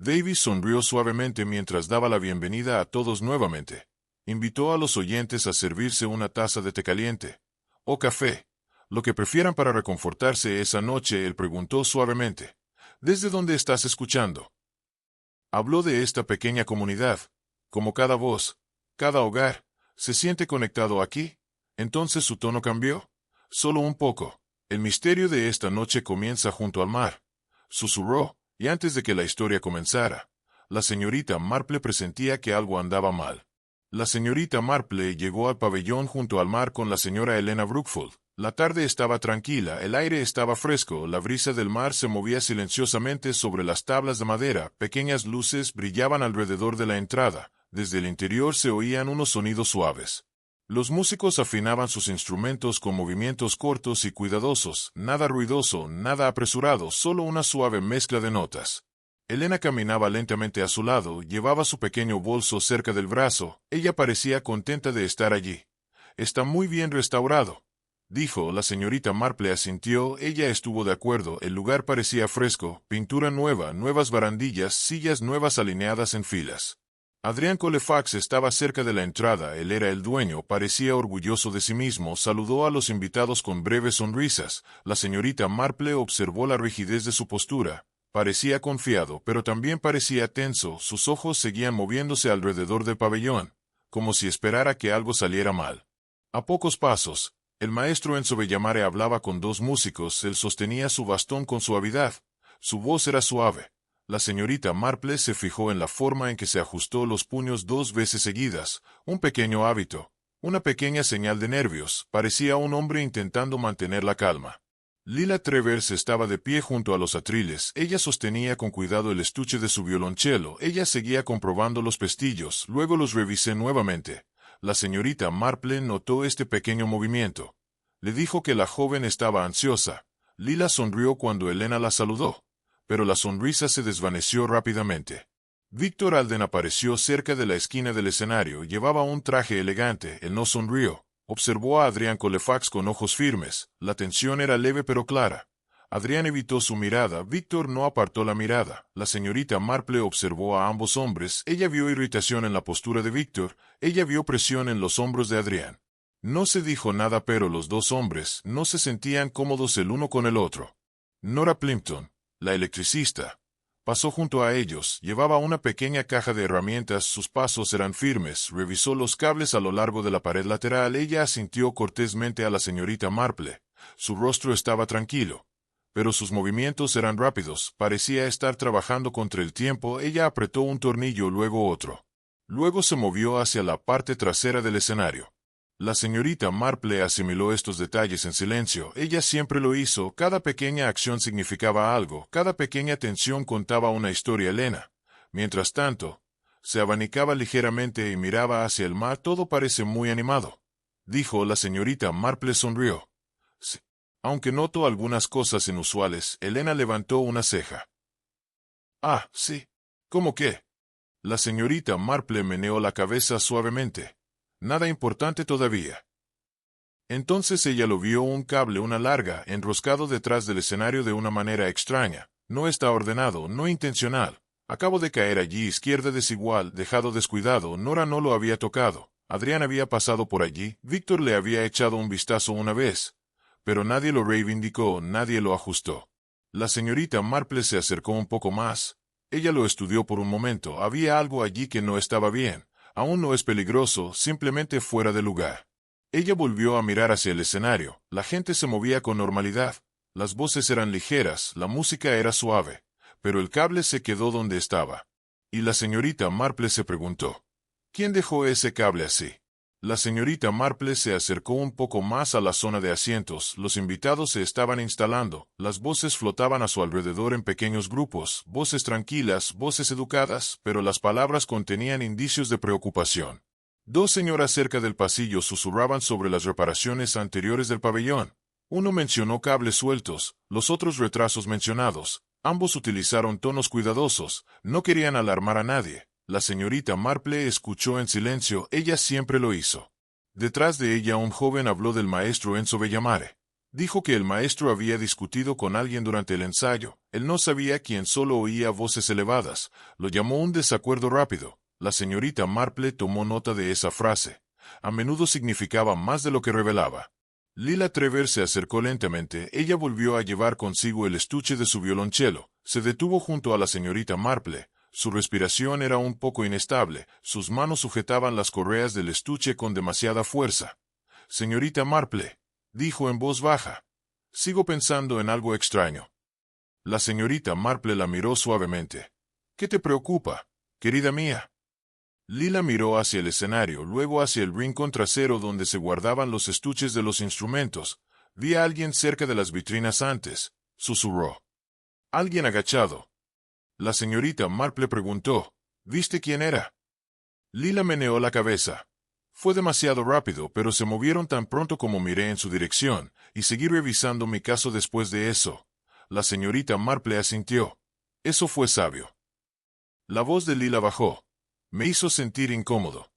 Davis sonrió suavemente mientras daba la bienvenida a todos nuevamente. Invitó a los oyentes a servirse una taza de té caliente o café, lo que prefieran para reconfortarse esa noche. Él preguntó suavemente, ¿desde dónde estás escuchando? Habló de esta pequeña comunidad, como cada voz, cada hogar, se siente conectado aquí. Entonces su tono cambió. Solo un poco. El misterio de esta noche comienza junto al mar. Susurró, y antes de que la historia comenzara, la señorita Marple presentía que algo andaba mal. La señorita Marple llegó al pabellón junto al mar con la señora Elena Brookfield. La tarde estaba tranquila, el aire estaba fresco, la brisa del mar se movía silenciosamente sobre las tablas de madera, pequeñas luces brillaban alrededor de la entrada, desde el interior se oían unos sonidos suaves. Los músicos afinaban sus instrumentos con movimientos cortos y cuidadosos, nada ruidoso, nada apresurado, solo una suave mezcla de notas. Elena caminaba lentamente a su lado, llevaba su pequeño bolso cerca del brazo, ella parecía contenta de estar allí. Está muy bien restaurado, dijo. La señorita Marple asintió, ella estuvo de acuerdo, el lugar parecía fresco, pintura nueva, nuevas barandillas, sillas nuevas alineadas en filas. Adrián Colefax estaba cerca de la entrada, él era el dueño, parecía orgulloso de sí mismo, saludó a los invitados con breves sonrisas. La señorita Marple observó la rigidez de su postura. Parecía confiado, pero también parecía tenso, sus ojos seguían moviéndose alrededor del pabellón, como si esperara que algo saliera mal. A pocos pasos, el maestro Enzo Bellamare hablaba con dos músicos, él sostenía su bastón con suavidad, su voz era suave. La señorita Marple se fijó en la forma en que se ajustó los puños 2 veces seguidas, un pequeño hábito, una pequeña señal de nervios, parecía un hombre intentando mantener la calma. Lila Travers estaba de pie junto a los atriles, ella sostenía con cuidado el estuche de su violonchelo, ella seguía comprobando los pestillos, luego los revisé nuevamente. La señorita Marple notó este pequeño movimiento. Le dijo que la joven estaba ansiosa. Lila sonrió cuando Elena la saludó, pero la sonrisa se desvaneció rápidamente. Víctor Alden apareció cerca de la esquina del escenario, llevaba un traje elegante, él no sonrió. Observó a Adrián Colefax con ojos firmes, la tensión era leve pero clara. Adrián evitó su mirada, Víctor no apartó la mirada. La señorita Marple observó a ambos hombres, ella vio irritación en la postura de Víctor, ella vio presión en los hombros de Adrián. No se dijo nada, pero los dos hombres no se sentían cómodos el uno con el otro. Nora Plimpton, la electricista, pasó junto a ellos, llevaba una pequeña caja de herramientas, sus pasos eran firmes, revisó los cables a lo largo de la pared lateral, ella asintió cortésmente a la señorita Marple. Su rostro estaba tranquilo, pero sus movimientos eran rápidos, parecía estar trabajando contra el tiempo, ella apretó un tornillo, luego otro. Luego se movió hacia la parte trasera del escenario. La señorita Marple asimiló estos detalles en silencio, ella siempre lo hizo, cada pequeña acción significaba algo, cada pequeña tensión contaba una historia. Elena, mientras tanto, se abanicaba ligeramente y miraba hacia el mar. Todo parece muy animado, dijo. La señorita Marple sonrió. Sí. Aunque noto algunas cosas inusuales, Elena levantó una ceja. Ah, sí. ¿Cómo qué? La señorita Marple meneó la cabeza suavemente. Nada importante todavía. Entonces ella lo vio, un cable, una larga, enroscado detrás del escenario de una manera extraña. No está ordenado, no intencional. Acabo de caer allí, izquierda desigual, dejado descuidado, Nora no lo había tocado. Adrián había pasado por allí, Víctor le había echado un vistazo una vez, pero nadie lo reivindicó, nadie lo ajustó. La señorita Marple se acercó un poco más. Ella lo estudió por un momento, había algo allí que no estaba bien. Aún no es peligroso, simplemente fuera de lugar. Ella volvió a mirar hacia el escenario, la gente se movía con normalidad, las voces eran ligeras, la música era suave, pero el cable se quedó donde estaba. Y la señorita Marple se preguntó, ¿quién dejó ese cable así? La señorita Marple se acercó un poco más a la zona de asientos, los invitados se estaban instalando, las voces flotaban a su alrededor en pequeños grupos, voces tranquilas, voces educadas, pero las palabras contenían indicios de preocupación. Dos señoras cerca del pasillo susurraban sobre las reparaciones anteriores del pabellón. Uno mencionó cables sueltos, los otros retrasos mencionados. Ambos utilizaron tonos cuidadosos, no querían alarmar a nadie. La señorita Marple escuchó en silencio, ella siempre lo hizo. Detrás de ella un joven habló del maestro Enzo Bellamare. Dijo que el maestro había discutido con alguien durante el ensayo. Él no sabía quién, solo oía voces elevadas. Lo llamó un desacuerdo rápido. La señorita Marple tomó nota de esa frase. A menudo significaba más de lo que revelaba. Lila Trevor se acercó lentamente. Ella volvió a llevar consigo el estuche de su violonchelo. Se detuvo junto a la señorita Marple. Su respiración era un poco inestable. Sus manos sujetaban las correas del estuche con demasiada fuerza. «Señorita Marple», dijo en voz baja, «sigo pensando en algo extraño». La señorita Marple la miró suavemente. «¿Qué te preocupa, querida mía?» Lila miró hacia el escenario, luego hacia el rincón trasero donde se guardaban los estuches de los instrumentos. «Vi a alguien cerca de las vitrinas antes», susurró. «Alguien agachado». La señorita Marple preguntó, «¿Viste quién era?» Lila meneó la cabeza. «Fue demasiado rápido, pero se movieron tan pronto como miré en su dirección, y seguí revisando mi caso después de eso». La señorita Marple asintió. «Eso fue sabio». La voz de Lila bajó. «Me hizo sentir incómodo».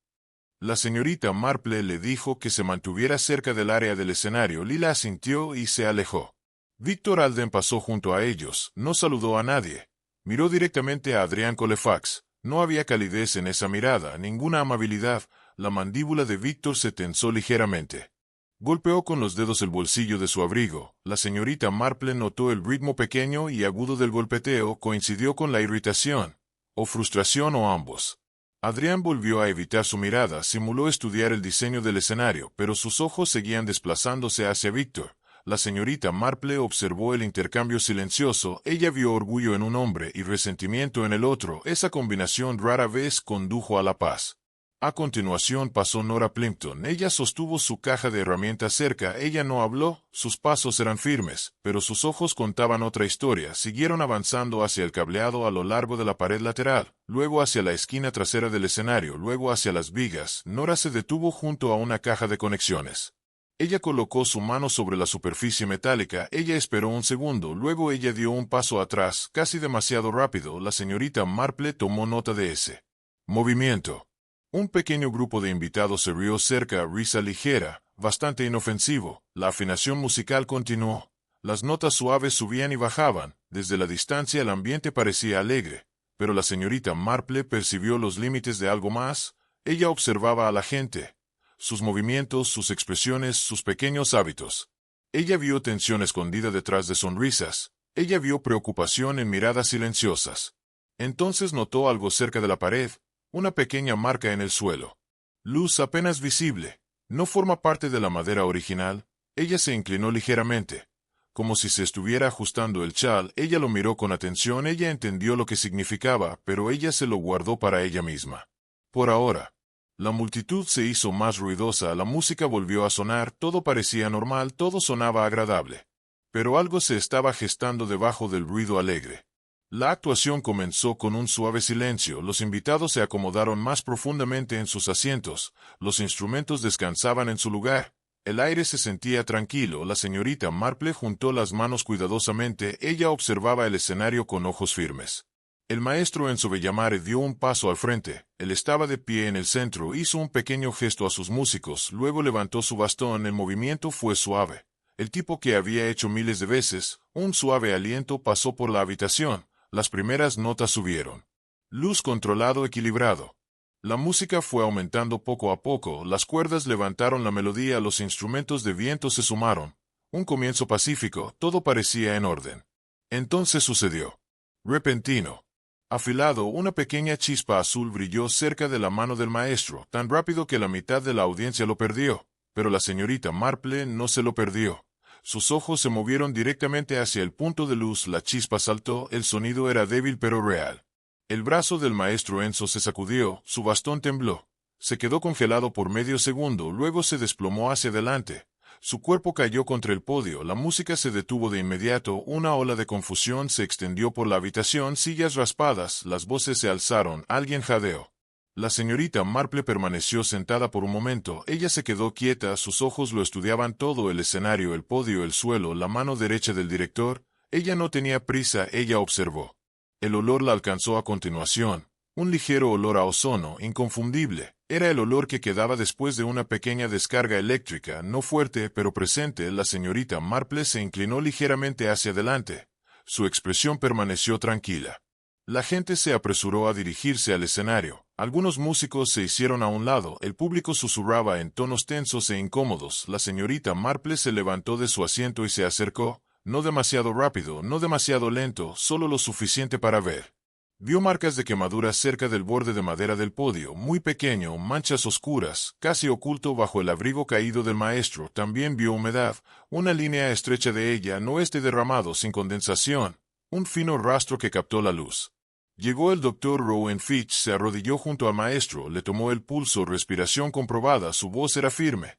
La señorita Marple le dijo que se mantuviera cerca del área del escenario. Lila asintió y se alejó. Víctor Alden pasó junto a ellos, no saludó a nadie. Miró directamente a Adrián Colefax. No había calidez en esa mirada, ninguna amabilidad. La mandíbula de Víctor se tensó ligeramente. Golpeó con los dedos el bolsillo de su abrigo. La señorita Marple notó el ritmo pequeño y agudo del golpeteo, coincidió con la irritación, o frustración o ambos. Adrián volvió a evitar su mirada, simuló estudiar el diseño del escenario, pero sus ojos seguían desplazándose hacia Víctor. La señorita Marple observó el intercambio silencioso. Ella vio orgullo en un hombre y resentimiento en el otro. Esa combinación rara vez condujo a la paz. A continuación pasó Nora Plimpton. Ella sostuvo su caja de herramientas cerca. Ella no habló, sus pasos eran firmes, pero sus ojos contaban otra historia. Siguieron avanzando hacia el cableado a lo largo de la pared lateral, luego hacia la esquina trasera del escenario, luego hacia las vigas. Nora se detuvo junto a una caja de conexiones. Ella colocó su mano sobre la superficie metálica. Ella esperó un segundo, luego ella dio un paso atrás, casi demasiado rápido. La señorita Marple tomó nota de ese movimiento. Un pequeño grupo de invitados se rió cerca, risa ligera, bastante inofensivo. La afinación musical continuó. Las notas suaves subían y bajaban. Desde la distancia el ambiente parecía alegre, pero la señorita Marple percibió los límites de algo más. Ella observaba a la gente, sus movimientos, sus expresiones, sus pequeños hábitos. Ella vio tensión escondida detrás de sonrisas. Ella vio preocupación en miradas silenciosas. Entonces notó algo cerca de la pared. Una pequeña marca en el suelo. Luz apenas visible. No forma parte de la madera original. Ella se inclinó ligeramente, como si se estuviera ajustando el chal. Ella lo miró con atención. Ella entendió lo que significaba, pero ella se lo guardó para ella misma. Por ahora. La multitud se hizo más ruidosa. La música volvió a sonar. Todo parecía normal. Todo sonaba agradable. Pero algo se estaba gestando debajo del ruido alegre. La actuación comenzó con un suave silencio. Los invitados se acomodaron más profundamente en sus asientos. Los instrumentos descansaban en su lugar. El aire se sentía tranquilo. La señorita Marple juntó las manos cuidadosamente. Ella observaba el escenario con ojos firmes. El maestro Enzo Bellamare dio un paso al frente. Él estaba de pie en el centro. Hizo un pequeño gesto a sus músicos. Luego levantó su bastón. El movimiento fue suave. El tipo que había hecho miles de veces. Un suave aliento pasó por la habitación. Las primeras notas subieron. Luz controlado, equilibrado. La música fue aumentando poco a poco. Las cuerdas levantaron la melodía. Los instrumentos de viento se sumaron. Un comienzo pacífico. Todo parecía en orden. Entonces sucedió. Repentino. Afilado, una pequeña chispa azul brilló cerca de la mano del maestro, tan rápido que la mitad de la audiencia lo perdió. Pero la señorita Marple no se lo perdió. Sus ojos se movieron directamente hacia el punto de luz. La chispa saltó. El sonido era débil pero real. El brazo del maestro Enzo se sacudió. Su bastón tembló. Se quedó congelado por medio segundo. Luego se desplomó hacia adelante. Su cuerpo cayó contra el podio. La música se detuvo de inmediato. Una ola de confusión se extendió por la habitación. Sillas raspadas. Las voces se alzaron. Alguien jadeó. La señorita Marple permaneció sentada por un momento. Ella se quedó quieta, sus ojos lo estudiaban todo: el escenario, el podio, el suelo, la mano derecha del director. Ella no tenía prisa, ella observó. El olor la alcanzó a continuación. Un ligero olor a ozono, inconfundible. Era el olor que quedaba después de una pequeña descarga eléctrica, no fuerte pero presente. La señorita Marple se inclinó ligeramente hacia adelante. Su expresión permaneció tranquila. La gente se apresuró a dirigirse al escenario. Algunos músicos se hicieron a un lado, el público susurraba en tonos tensos e incómodos. La señorita Marple se levantó de su asiento y se acercó, no demasiado rápido, no demasiado lento, solo lo suficiente para ver. Vio marcas de quemaduras cerca del borde de madera del podio, muy pequeño, manchas oscuras, casi oculto bajo el abrigo caído del maestro. También vio humedad, una línea estrecha de ella, no derramado sin condensación, un fino rastro que captó la luz. Llegó el doctor Rowan Fitch, se arrodilló junto al maestro, le tomó el pulso, respiración comprobada, su voz era firme.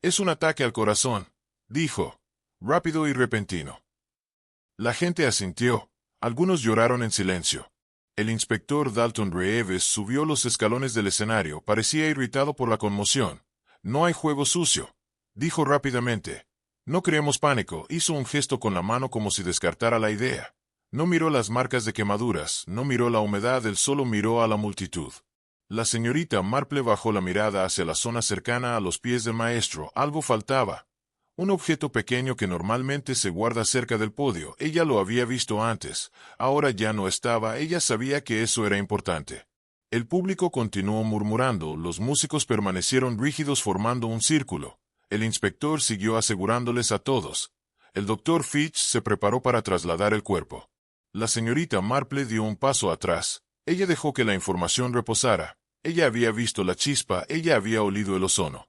«Es un ataque al corazón», dijo, rápido y repentino. La gente asintió. Algunos lloraron en silencio. El inspector Dalton Reeves subió los escalones del escenario, parecía irritado por la conmoción. «No hay juego sucio», dijo rápidamente. «No creemos pánico», hizo un gesto con la mano como si descartara la idea. No miró las marcas de quemaduras, no miró la humedad, él solo miró a la multitud. La señorita Marple bajó la mirada hacia la zona cercana a los pies del maestro. Algo faltaba. Un objeto pequeño que normalmente se guarda cerca del podio. Ella lo había visto antes. Ahora ya no estaba. Ella sabía que eso era importante. El público continuó murmurando. Los músicos permanecieron rígidos formando un círculo. El inspector siguió asegurándoles a todos. El doctor Fitch se preparó para trasladar el cuerpo. La señorita Marple dio un paso atrás. Ella dejó que la información reposara. Ella había visto la chispa, ella había olido el ozono.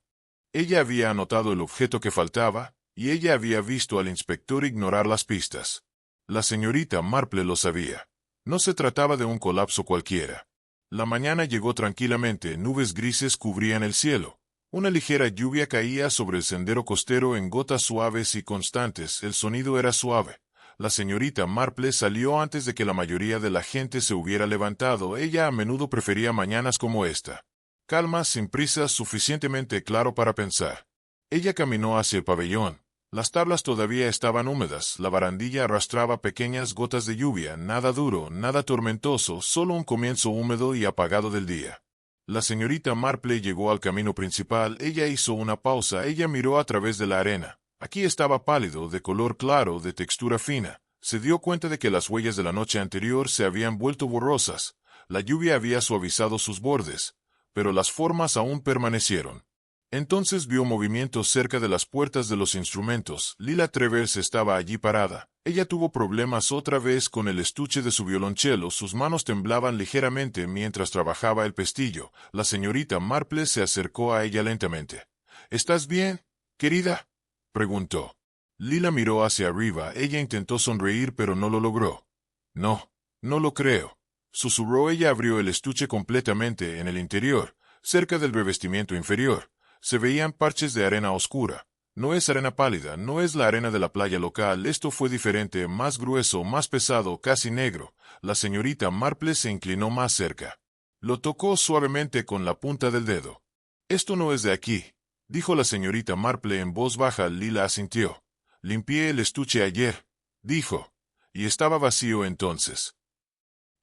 Ella había anotado el objeto que faltaba, y ella había visto al inspector ignorar las pistas. La señorita Marple lo sabía. No se trataba de un colapso cualquiera. La mañana llegó tranquilamente, nubes grises cubrían el cielo. Una ligera lluvia caía sobre el sendero costero en gotas suaves y constantes, el sonido era suave. La señorita Marple salió antes de que la mayoría de la gente se hubiera levantado. Ella a menudo prefería mañanas como esta. Calma, sin prisa, suficientemente claro para pensar. Ella caminó hacia el pabellón. Las tablas todavía estaban húmedas, la barandilla arrastraba pequeñas gotas de lluvia, nada duro, nada tormentoso, solo un comienzo húmedo y apagado del día. La señorita Marple llegó al camino principal, ella hizo una pausa, ella miró a través de la arena. Aquí estaba pálido, de color claro, de textura fina. Se dio cuenta de que las huellas de la noche anterior se habían vuelto borrosas. La lluvia había suavizado sus bordes, pero las formas aún permanecieron. Entonces vio movimientos cerca de las puertas de los instrumentos. Lila Travers estaba allí parada. Ella tuvo problemas otra vez con el estuche de su violonchelo. Sus manos temblaban ligeramente mientras trabajaba el pestillo. La señorita Marple se acercó a ella lentamente. «¿Estás bien, querida?», preguntó. Lila miró hacia arriba. Ella intentó sonreír pero no lo logró. «No, no lo creo», susurró. Ella abrió el estuche completamente en el interior, cerca del revestimiento inferior. Se veían parches de arena oscura. No es arena pálida, no es la arena de la playa local. Esto fue diferente, más grueso, más pesado, casi negro. La señorita Marple se inclinó más cerca. Lo tocó suavemente con la punta del dedo. «Esto no es de aquí», dijo la señorita Marple en voz baja. Lila asintió. «Limpié el estuche ayer», dijo. «Y estaba vacío entonces».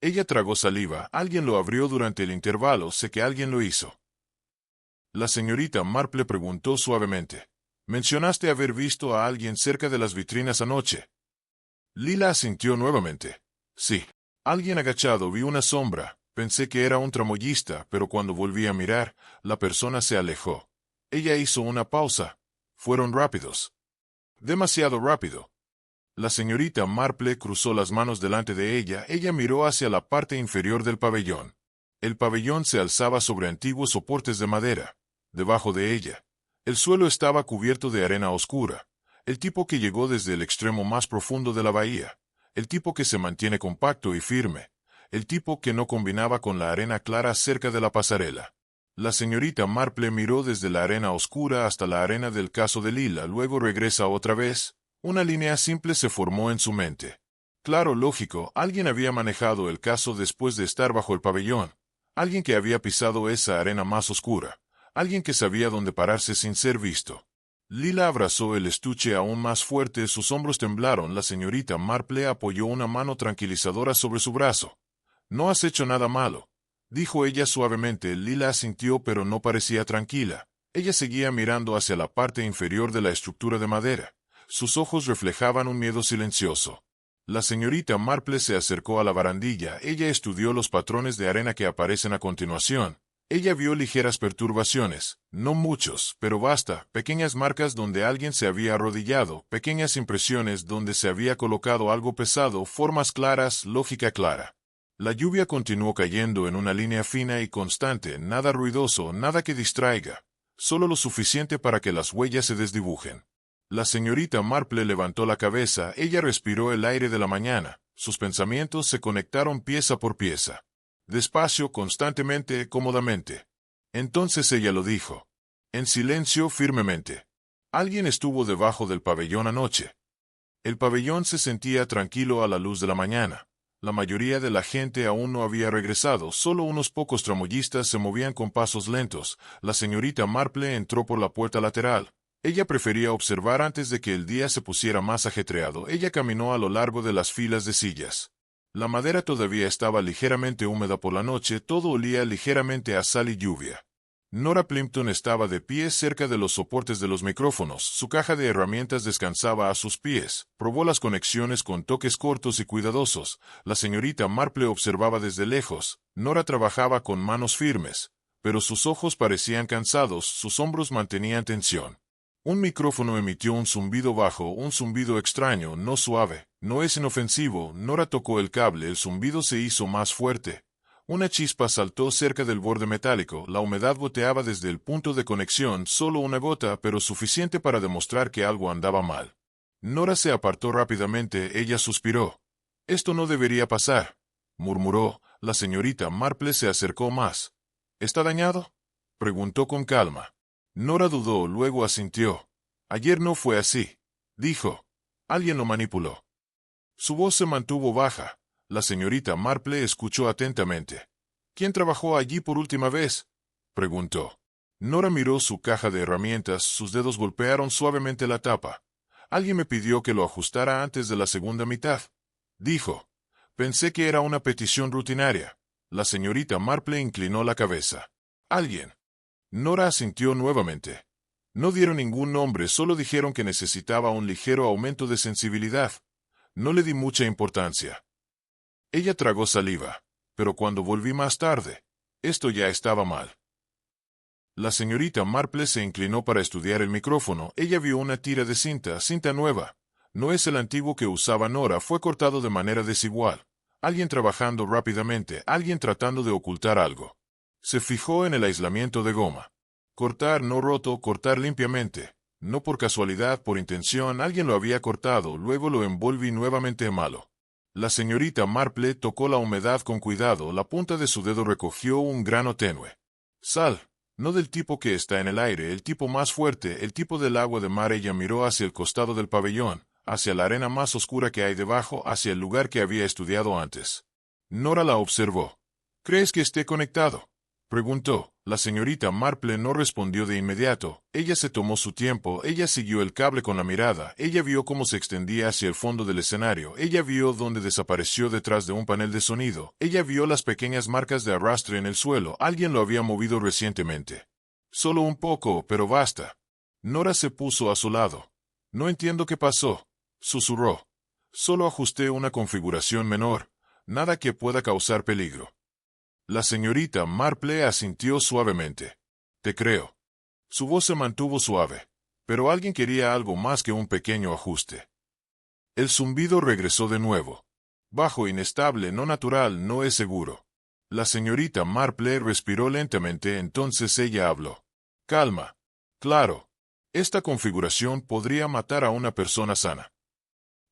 Ella tragó saliva. Alguien lo abrió durante el intervalo. Sé que alguien lo hizo. La señorita Marple preguntó suavemente. «¿Mencionaste haber visto a alguien cerca de las vitrinas anoche?» Lila asintió nuevamente. «Sí. Alguien agachado, vi una sombra. Pensé que era un tramoyista, pero cuando volví a mirar, la persona se alejó». Ella hizo una pausa. Fueron rápidos. Demasiado rápido. La señorita Marple cruzó las manos delante de ella. Ella miró hacia la parte inferior del pabellón. El pabellón se alzaba sobre antiguos soportes de madera. Debajo de ella, el suelo estaba cubierto de arena oscura. El tipo que llegó desde el extremo más profundo de la bahía. El tipo que se mantiene compacto y firme. El tipo que no combinaba con la arena clara cerca de la pasarela. La señorita Marple miró desde la arena oscura hasta la arena del caso de Lila, luego regresa otra vez. Una línea simple se formó en su mente. Claro, lógico, alguien había manejado el caso después de estar bajo el pabellón. Alguien que había pisado esa arena más oscura. Alguien que sabía dónde pararse sin ser visto. Lila abrazó el estuche aún más fuerte, sus hombros temblaron. La señorita Marple apoyó una mano tranquilizadora sobre su brazo. «No has hecho nada malo», dijo ella suavemente. Lila asintió, pero no parecía tranquila. Ella seguía mirando hacia la parte inferior de la estructura de madera. Sus ojos reflejaban un miedo silencioso. La señorita Marple se acercó a la barandilla. Ella estudió los patrones de arena que aparecen a continuación. Ella vio ligeras perturbaciones, no muchos, pero basta, pequeñas marcas donde alguien se había arrodillado, pequeñas impresiones donde se había colocado algo pesado, formas claras, lógica clara. La lluvia continuó cayendo en una línea fina y constante, nada ruidoso, nada que distraiga, solo lo suficiente para que las huellas se desdibujen. La señorita Marple levantó la cabeza, ella respiró el aire de la mañana, sus pensamientos se conectaron pieza por pieza. Despacio, constantemente, cómodamente. Entonces ella lo dijo. En silencio, firmemente. Alguien estuvo debajo del pabellón anoche. El pabellón se sentía tranquilo a la luz de la mañana. La mayoría de la gente aún no había regresado, solo unos pocos tramoyistas se movían con pasos lentos. La señorita Marple entró por la puerta lateral. Ella prefería observar antes de que el día se pusiera más ajetreado. Ella caminó a lo largo de las filas de sillas. La madera todavía estaba ligeramente húmeda por la noche, todo olía ligeramente a sal y lluvia. Nora Plimpton estaba de pie cerca de los soportes de los micrófonos, su caja de herramientas descansaba a sus pies, probó las conexiones con toques cortos y cuidadosos. La señorita Marple observaba desde lejos. Nora trabajaba con manos firmes, pero sus ojos parecían cansados, sus hombros mantenían tensión. Un micrófono emitió un zumbido bajo, un zumbido extraño, no suave, no es inofensivo. Nora tocó el cable, el zumbido se hizo más fuerte. Una chispa saltó cerca del borde metálico, la humedad goteaba desde el punto de conexión, solo una gota, pero suficiente para demostrar que algo andaba mal. Nora se apartó rápidamente, ella suspiró. Esto no debería pasar, murmuró. La señorita Marple se acercó más. ¿Está dañado?, preguntó con calma. Nora dudó, luego asintió. Ayer no fue así, dijo. Alguien lo manipuló. Su voz se mantuvo baja. La señorita Marple escuchó atentamente. ¿Quién trabajó allí por última vez?, preguntó. Nora miró su caja de herramientas, sus dedos golpearon suavemente la tapa. Alguien me pidió que lo ajustara antes de la segunda mitad, dijo. Pensé que era una petición rutinaria. La señorita Marple inclinó la cabeza. ¿Alguien? Nora asintió nuevamente. No dieron ningún nombre, solo dijeron que necesitaba un ligero aumento de sensibilidad. No le di mucha importancia. Ella tragó saliva, pero cuando volví más tarde, esto ya estaba mal. La señorita Marple se inclinó para estudiar el micrófono. Ella vio una tira de cinta nueva. No es el antiguo que usaba Nora, fue cortado de manera desigual. Alguien trabajando rápidamente, alguien tratando de ocultar algo. Se fijó en el aislamiento de goma. Cortar no roto, cortar limpiamente. No por casualidad, por intención, alguien lo había cortado, luego lo envolví nuevamente malo. La señorita Marple tocó la humedad con cuidado, la punta de su dedo recogió un grano tenue. Sal, no del tipo que está en el aire, el tipo más fuerte, el tipo del agua de mar. Ella miró hacia el costado del pabellón, hacia la arena más oscura que hay debajo, hacia el lugar que había estudiado antes. Nora la observó. ¿Crees que esté conectado?, preguntó. La señorita Marple no respondió de inmediato. Ella se tomó su tiempo, ella siguió el cable con la mirada, ella vio cómo se extendía hacia el fondo del escenario, ella vio dónde desapareció detrás de un panel de sonido, ella vio las pequeñas marcas de arrastre en el suelo, alguien lo había movido recientemente. Solo un poco, pero basta. Nora se puso a su lado. No entiendo qué pasó, susurró. Solo ajusté una configuración menor, nada que pueda causar peligro. La señorita Marple asintió suavemente. Te creo. Su voz se mantuvo suave, pero alguien quería algo más que un pequeño ajuste. El zumbido regresó de nuevo. Bajo, inestable, no natural, no es seguro. La señorita Marple respiró lentamente, entonces ella habló. Calma. Claro. Esta configuración podría matar a una persona sana.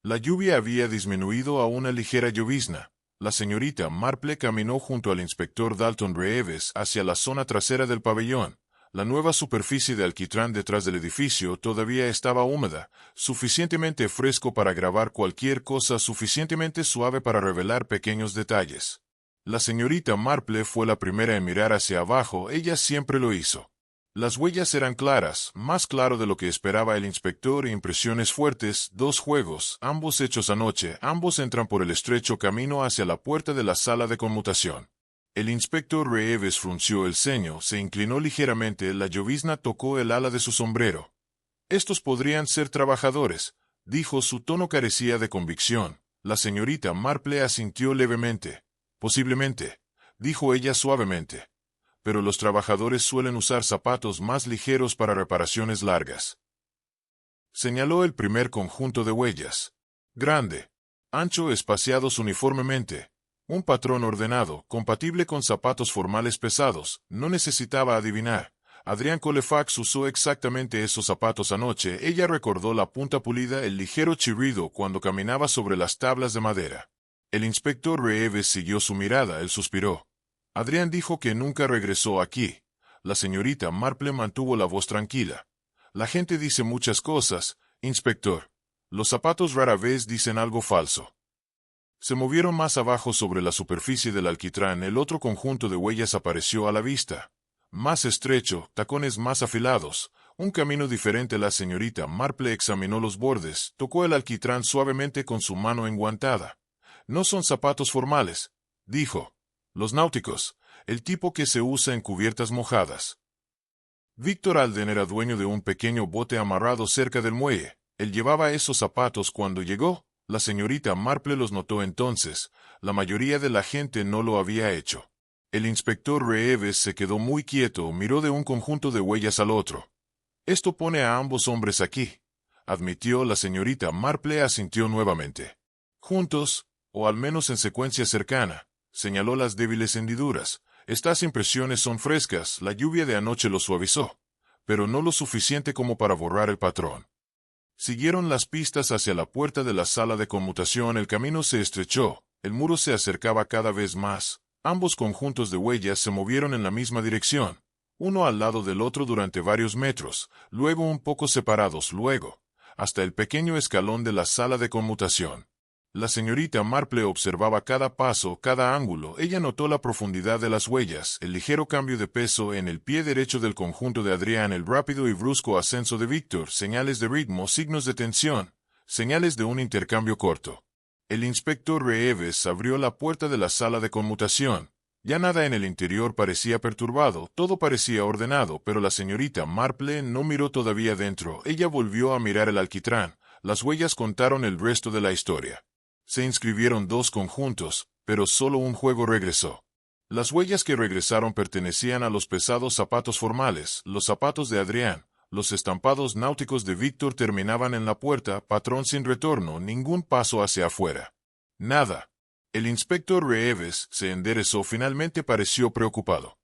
La lluvia había disminuido a una ligera llovizna. La señorita Marple caminó junto al inspector Dalton Reeves hacia la zona trasera del pabellón. La nueva superficie de alquitrán detrás del edificio todavía estaba húmeda, suficientemente fresco para grabar cualquier cosa, suficientemente suave para revelar pequeños detalles. La señorita Marple fue la primera en mirar hacia abajo, ella siempre lo hizo. Las huellas eran claras, más claro de lo que esperaba el inspector, impresiones fuertes, 2 juegos, ambos hechos anoche, ambos entran por el estrecho camino hacia la puerta de la sala de conmutación. El inspector Reeves frunció el ceño, se inclinó ligeramente, la llovizna tocó el ala de su sombrero. Estos podrían ser trabajadores, dijo, su tono carecía de convicción. La señorita Marple asintió levemente. Posiblemente, dijo ella suavemente. Pero los trabajadores suelen usar zapatos más ligeros para reparaciones largas. Señaló el primer conjunto de huellas. Grande, ancho, espaciados uniformemente. Un patrón ordenado, compatible con zapatos formales pesados. No necesitaba adivinar. Adrián Colefax usó exactamente esos zapatos anoche. Ella recordó la punta pulida, el ligero chirrido cuando caminaba sobre las tablas de madera. El inspector Reeves siguió su mirada, él suspiró. Adrián dijo que nunca regresó aquí. La señorita Marple mantuvo la voz tranquila. La gente dice muchas cosas, inspector. Los zapatos rara vez dicen algo falso. Se movieron más abajo sobre la superficie del alquitrán. El otro conjunto de huellas apareció a la vista. Más estrecho, tacones más afilados, un camino diferente. La señorita Marple examinó los bordes, tocó el alquitrán suavemente con su mano enguantada. No son zapatos formales, dijo. Los náuticos, el tipo que se usa en cubiertas mojadas. Víctor Alden era dueño de un pequeño bote amarrado cerca del muelle. Él llevaba esos zapatos cuando llegó. La señorita Marple los notó entonces. La mayoría de la gente no lo había hecho. El inspector Reeves se quedó muy quieto, miró de un conjunto de huellas al otro. Esto pone a ambos hombres aquí, admitió. La señorita Marple asintió nuevamente. Juntos, o al menos en secuencia cercana, señaló las débiles hendiduras. Estas impresiones son frescas, la lluvia de anoche los suavizó, pero no lo suficiente como para borrar el patrón. Siguieron las pistas hacia la puerta de la sala de conmutación. El camino se estrechó, el muro se acercaba cada vez más. Ambos conjuntos de huellas se movieron en la misma dirección, uno al lado del otro durante varios metros, luego un poco separados, luego, hasta el pequeño escalón de la sala de conmutación. La señorita Marple observaba cada paso, cada ángulo. Ella notó la profundidad de las huellas, el ligero cambio de peso en el pie derecho del conjunto de Adrián, el rápido y brusco ascenso de Víctor, señales de ritmo, signos de tensión, señales de un intercambio corto. El inspector Reeves abrió la puerta de la sala de conmutación. Ya nada en el interior parecía perturbado, todo parecía ordenado, pero la señorita Marple no miró todavía dentro. Ella volvió a mirar el alquitrán. Las huellas contaron el resto de la historia. Se inscribieron 2 conjuntos, pero solo un juego regresó. Las huellas que regresaron pertenecían a los pesados zapatos formales, los zapatos de Adrián. Los estampados náuticos de Víctor terminaban en la puerta, patrón sin retorno, ningún paso hacia afuera. Nada. El inspector Reeves se enderezó, finalmente pareció preocupado.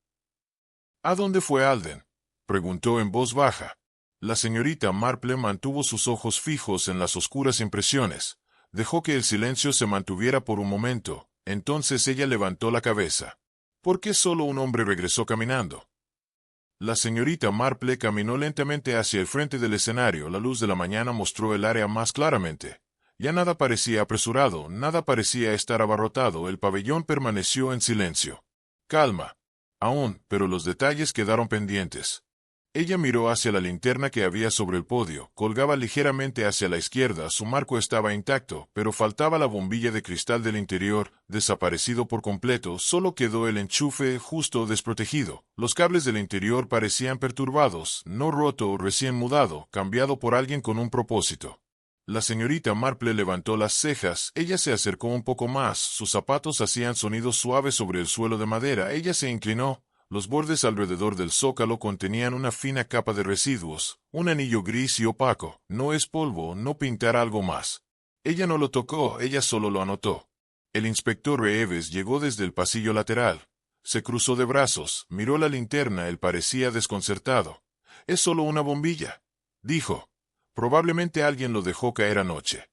¿A dónde fue Alden?, preguntó en voz baja. La señorita Marple mantuvo sus ojos fijos en las oscuras impresiones. Dejó que el silencio se mantuviera por un momento. Entonces ella levantó la cabeza. ¿Por qué solo un hombre regresó caminando? La señorita Marple caminó lentamente hacia el frente del escenario. La luz de la mañana mostró el área más claramente. Ya nada parecía apresurado, nada parecía estar abarrotado. El pabellón permaneció en silencio. Calma. Aún, pero los detalles quedaron pendientes. Ella miró hacia la linterna que había sobre el podio. Colgaba ligeramente hacia la izquierda. Su marco estaba intacto, pero faltaba la bombilla de cristal del interior, desaparecido por completo. Solo quedó el enchufe, justo desprotegido. Los cables del interior parecían perturbados, no roto, recién mudado, cambiado por alguien con un propósito. La señorita Marple levantó las cejas. Ella se acercó un poco más. Sus zapatos hacían sonidos suaves sobre el suelo de madera. Ella se inclinó. Los bordes alrededor del zócalo contenían una fina capa de residuos, un anillo gris y opaco. No es polvo, no pintar algo más. Ella no lo tocó, ella solo lo anotó. El inspector Reeves llegó desde el pasillo lateral. Se cruzó de brazos, miró la linterna, él parecía desconcertado. «Es solo una bombilla», dijo. «Probablemente alguien lo dejó caer anoche».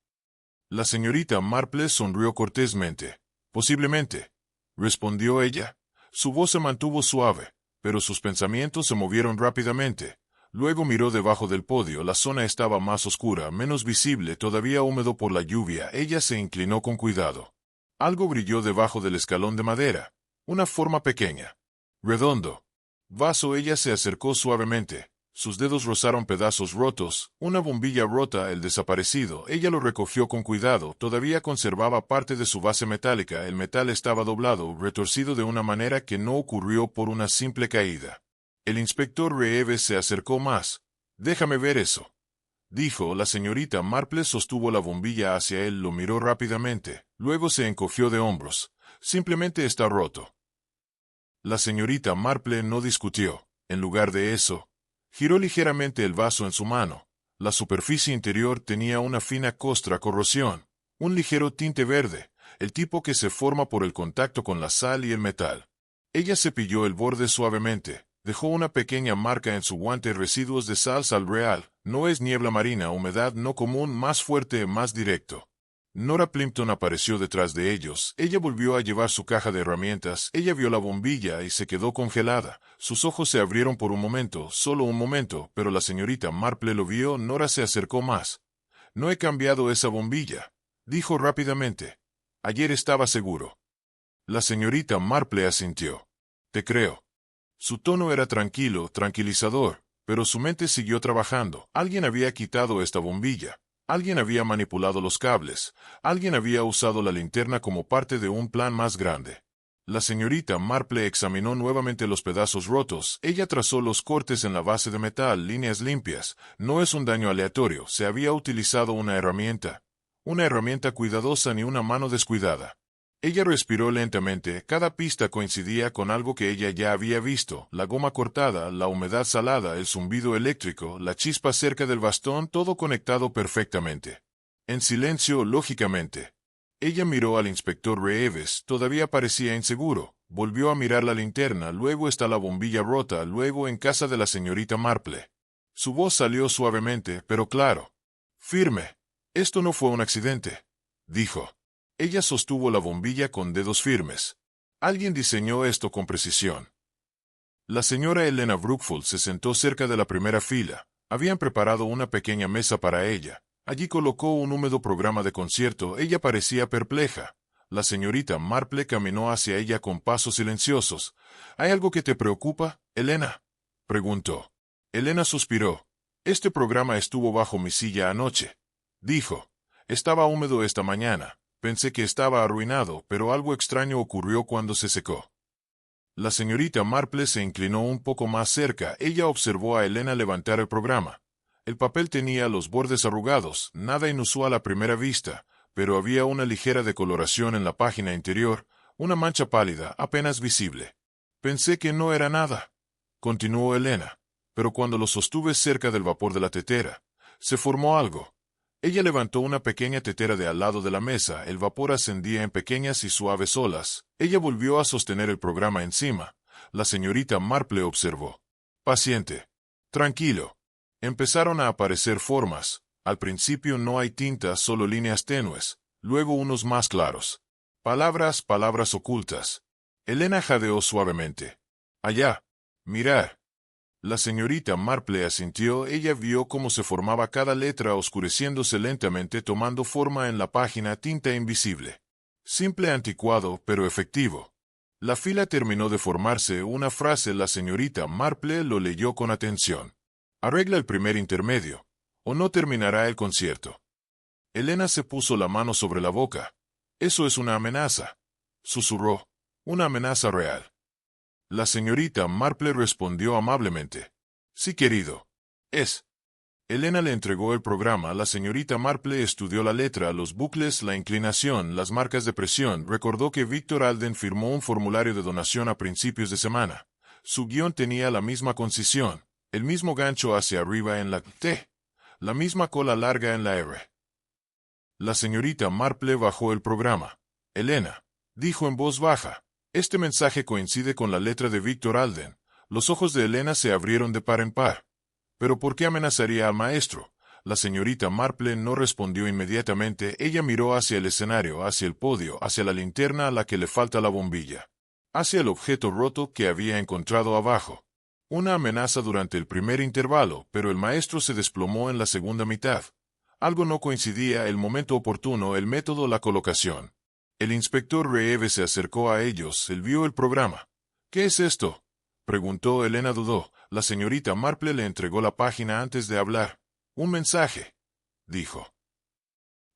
La señorita Marple sonrió cortésmente. «Posiblemente», respondió ella. Su voz se mantuvo suave, pero sus pensamientos se movieron rápidamente. Luego miró debajo del podio. La zona estaba más oscura, menos visible, todavía húmedo por la lluvia. Ella se inclinó con cuidado. Algo brilló debajo del escalón de madera. Una forma pequeña. Redondo. Vaso. Ella se acercó suavemente. Sus dedos rozaron pedazos rotos, una bombilla rota, el desaparecido. Ella lo recogió con cuidado, todavía conservaba parte de su base metálica, el metal estaba doblado, retorcido de una manera que no ocurrió por una simple caída. El inspector Reeves se acercó más. «Déjame ver eso», dijo. La señorita Marple sostuvo la bombilla hacia él, lo miró rápidamente, luego se encogió de hombros. «Simplemente está roto». La señorita Marple no discutió. En lugar de eso, giró ligeramente el vaso en su mano. La superficie interior tenía una fina costra corrosión, un ligero tinte verde, el tipo que se forma por el contacto con la sal y el metal. Ella cepilló el borde suavemente, dejó una pequeña marca en su guante. Residuos de sal real, no es niebla marina, humedad no común, más fuerte, más directo. Nora Plimpton apareció detrás de ellos. Ella volvió a llevar su caja de herramientas. Ella vio la bombilla y se quedó congelada. Sus ojos se abrieron por un momento, solo un momento, pero la señorita Marple lo vio. Nora se acercó más. «No he cambiado esa bombilla», dijo rápidamente. «Ayer estaba seguro». La señorita Marple asintió. «Te creo». Su tono era tranquilo, tranquilizador, pero su mente siguió trabajando. Alguien había quitado esta bombilla. Alguien había manipulado los cables. Alguien había usado la linterna como parte de un plan más grande. La señorita Marple examinó nuevamente los pedazos rotos. Ella trazó los cortes en la base de metal, líneas limpias. No es un daño aleatorio. Se había utilizado una herramienta cuidadosa, ni una mano descuidada. Ella respiró lentamente. Cada pista coincidía con algo que ella ya había visto: la goma cortada, la humedad salada, el zumbido eléctrico, la chispa cerca del bastón, todo conectado perfectamente. En silencio, lógicamente. Ella miró al inspector Reeves, todavía parecía inseguro. Volvió a mirar la linterna, luego está la bombilla rota, luego en casa de la señorita Marple. Su voz salió suavemente, pero claro. «Firme. Esto no fue un accidente», dijo. Ella sostuvo la bombilla con dedos firmes. «Alguien diseñó esto con precisión». La señora Elena Brookfield se sentó cerca de la primera fila. Habían preparado una pequeña mesa para ella. Allí colocó un húmedo programa de concierto. Ella parecía perpleja. La señorita Marple caminó hacia ella con pasos silenciosos. «¿Hay algo que te preocupa, Elena?», preguntó. Elena suspiró. «Este programa estuvo bajo mi silla anoche», dijo. «Estaba húmedo esta mañana. Pensé que estaba arruinado, pero algo extraño ocurrió cuando se secó». La señorita Marple se inclinó un poco más cerca. Ella observó a Elena levantar el programa. El papel tenía los bordes arrugados, nada inusual a primera vista, pero había una ligera decoloración en la página interior, una mancha pálida, apenas visible. «Pensé que no era nada», continuó Elena, «pero cuando lo sostuve cerca del vapor de la tetera, se formó algo». Ella levantó una pequeña tetera de al lado de la mesa. El vapor ascendía en pequeñas y suaves olas. Ella volvió a sostener el programa encima. La señorita Marple observó. «Paciente. Tranquilo». Empezaron a aparecer formas. Al principio no hay tinta, solo líneas tenues. Luego unos más claros. Palabras ocultas. Elena jadeó suavemente. «Allá. Mirar». La señorita Marple asintió. Ella vio cómo se formaba cada letra, oscureciéndose lentamente, tomando forma en la página, tinta invisible. Simple, anticuado, pero efectivo. La fila terminó de formarse. Una frase. La señorita Marple lo leyó con atención. «Arregla el primer intermedio, o no terminará el concierto». Elena se puso la mano sobre la boca. «Eso es una amenaza», susurró. «Una amenaza real». La señorita Marple respondió amablemente. «Sí, querido. Es». Elena le entregó el programa. La señorita Marple estudió la letra, los bucles, la inclinación, las marcas de presión. Recordó que Victor Alden firmó un formulario de donación a principios de semana. Su guión tenía la misma concisión, el mismo gancho hacia arriba en la T, la misma cola larga en la R. La señorita Marple bajó el programa. «Elena», dijo en voz baja, «este mensaje coincide con la letra de Victor Alden». Los ojos de Elena se abrieron de par en par. «¿Pero por qué amenazaría al maestro?». La señorita Marple no respondió inmediatamente. Ella miró hacia el escenario, hacia el podio, hacia la linterna a la que le falta la bombilla, hacia el objeto roto que había encontrado abajo. Una amenaza durante el primer intervalo, pero el maestro se desplomó en la segunda mitad. Algo no coincidía: el momento oportuno, el método, la colocación. El inspector Reeves se acercó a ellos. Él vio el programa. «¿Qué es esto?», preguntó. Elena dudó. La señorita Marple le entregó la página antes de hablar. Un mensaje, dijo.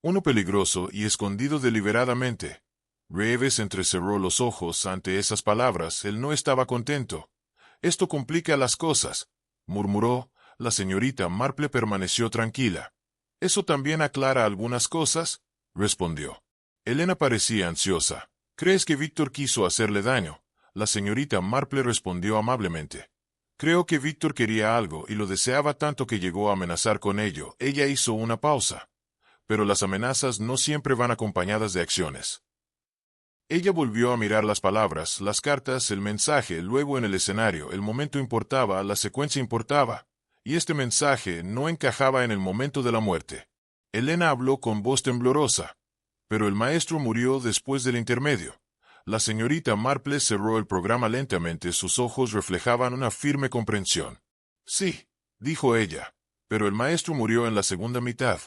Uno peligroso y escondido deliberadamente. Reeves entrecerró los ojos ante esas palabras. Él no estaba contento. Esto complica las cosas, murmuró. La señorita Marple permaneció tranquila. Eso también aclara algunas cosas, respondió. Elena parecía ansiosa. ¿Crees que Víctor quiso hacerle daño? La señorita Marple respondió amablemente. Creo que Víctor quería algo y lo deseaba tanto que llegó a amenazar con ello. Ella hizo una pausa. Pero las amenazas no siempre van acompañadas de acciones. Ella volvió a mirar las palabras, las cartas, el mensaje, luego en el escenario. El momento importaba, la secuencia importaba. Y este mensaje no encajaba en el momento de la muerte. Elena habló con voz temblorosa. Pero el maestro murió después del intermedio. La señorita Marple cerró el programa lentamente. Sus ojos reflejaban una firme comprensión. Sí, dijo ella. Pero el maestro murió en la segunda mitad.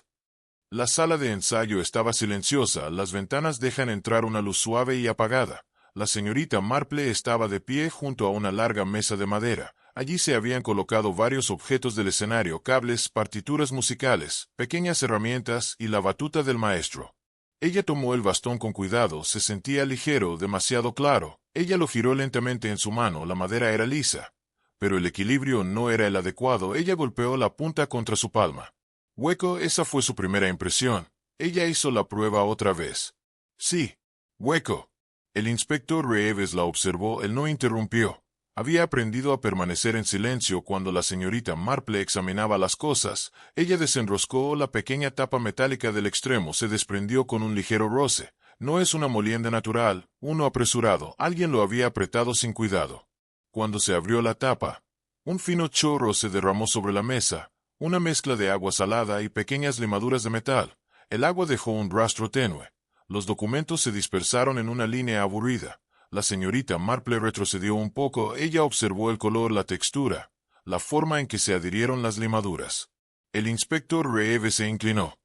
La sala de ensayo estaba silenciosa, las ventanas dejan entrar una luz suave y apagada. La señorita Marple estaba de pie junto a una larga mesa de madera. Allí se habían colocado varios objetos del escenario, cables, partituras musicales, pequeñas herramientas y la batuta del maestro. Ella tomó el bastón con cuidado, se sentía ligero, demasiado claro. Ella lo giró lentamente en su mano, la madera era lisa. Pero el equilibrio no era el adecuado, ella golpeó la punta contra su palma. Hueco, esa fue su primera impresión. Ella hizo la prueba otra vez. Sí, hueco. El inspector Reeves la observó, él no interrumpió. Había aprendido a permanecer en silencio cuando la señorita Marple examinaba las cosas. Ella desenroscó la pequeña tapa metálica del extremo, se desprendió con un ligero roce. No es una molienda natural, uno apresurado, alguien lo había apretado sin cuidado. Cuando se abrió la tapa, un fino chorro se derramó sobre la mesa. Una mezcla de agua salada y pequeñas limaduras de metal. El agua dejó un rastro tenue. Los documentos se dispersaron en una línea aburrida. La señorita Marple retrocedió un poco. Ella observó el color, la textura, la forma en que se adhirieron las limaduras. El inspector Reeves se inclinó.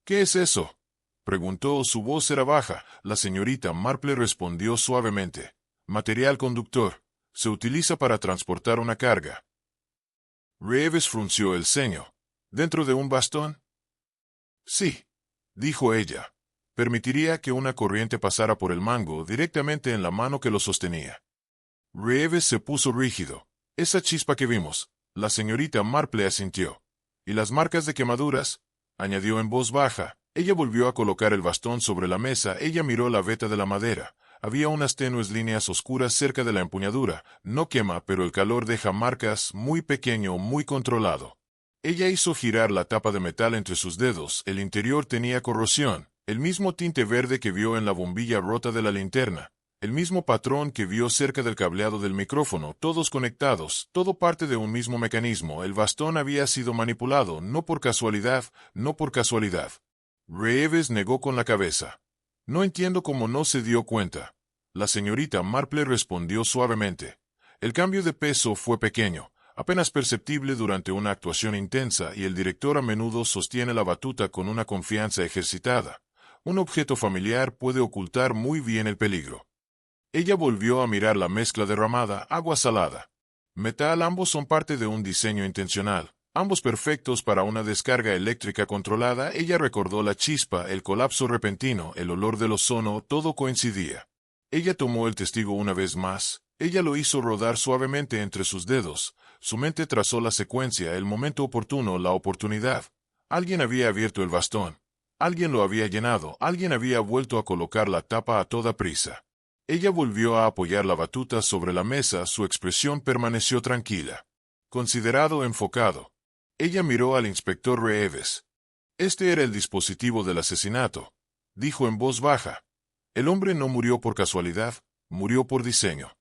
¿Qué es eso?, preguntó. Su voz era baja. La señorita Marple respondió suavemente. Material conductor. Se utiliza para transportar una carga. Reeves frunció el ceño. ¿Dentro de un bastón? Sí, dijo ella. Permitiría que una corriente pasara por el mango directamente en la mano que lo sostenía. Reeves se puso rígido. Esa chispa que vimos. La señorita Marple asintió. ¿Y las marcas de quemaduras?, añadió en voz baja. Ella volvió a colocar el bastón sobre la mesa. Ella miró la veta de la madera. Había unas tenues líneas oscuras cerca de la empuñadura. No quema, pero el calor deja marcas, muy pequeño, muy controlado. Ella hizo girar la tapa de metal entre sus dedos. El interior tenía corrosión. El mismo tinte verde que vio en la bombilla rota de la linterna. El mismo patrón que vio cerca del cableado del micrófono. Todos conectados, todo parte de un mismo mecanismo. El bastón había sido manipulado, no por casualidad, no por casualidad. Reeves negó con la cabeza. No entiendo cómo no se dio cuenta. La señorita Marple respondió suavemente. El cambio de peso fue pequeño, apenas perceptible durante una actuación intensa, y el director a menudo sostiene la batuta con una confianza ejercitada. Un objeto familiar puede ocultar muy bien el peligro. Ella volvió a mirar la mezcla derramada, agua salada. Metal, ambos son parte de un diseño intencional. Ambos perfectos para una descarga eléctrica controlada. Ella recordó la chispa, el colapso repentino, el olor del ozono, todo coincidía. Ella tomó el testigo una vez más. Ella lo hizo rodar suavemente entre sus dedos. Su mente trazó la secuencia, el momento oportuno, la oportunidad. Alguien había abierto el bastón. Alguien lo había llenado. Alguien había vuelto a colocar la tapa a toda prisa. Ella volvió a apoyar la batuta sobre la mesa. Su expresión permaneció tranquila. Considerado, enfocado. Ella miró al inspector Reeves. Este era el dispositivo del asesinato, dijo en voz baja. El hombre no murió por casualidad, murió por diseño.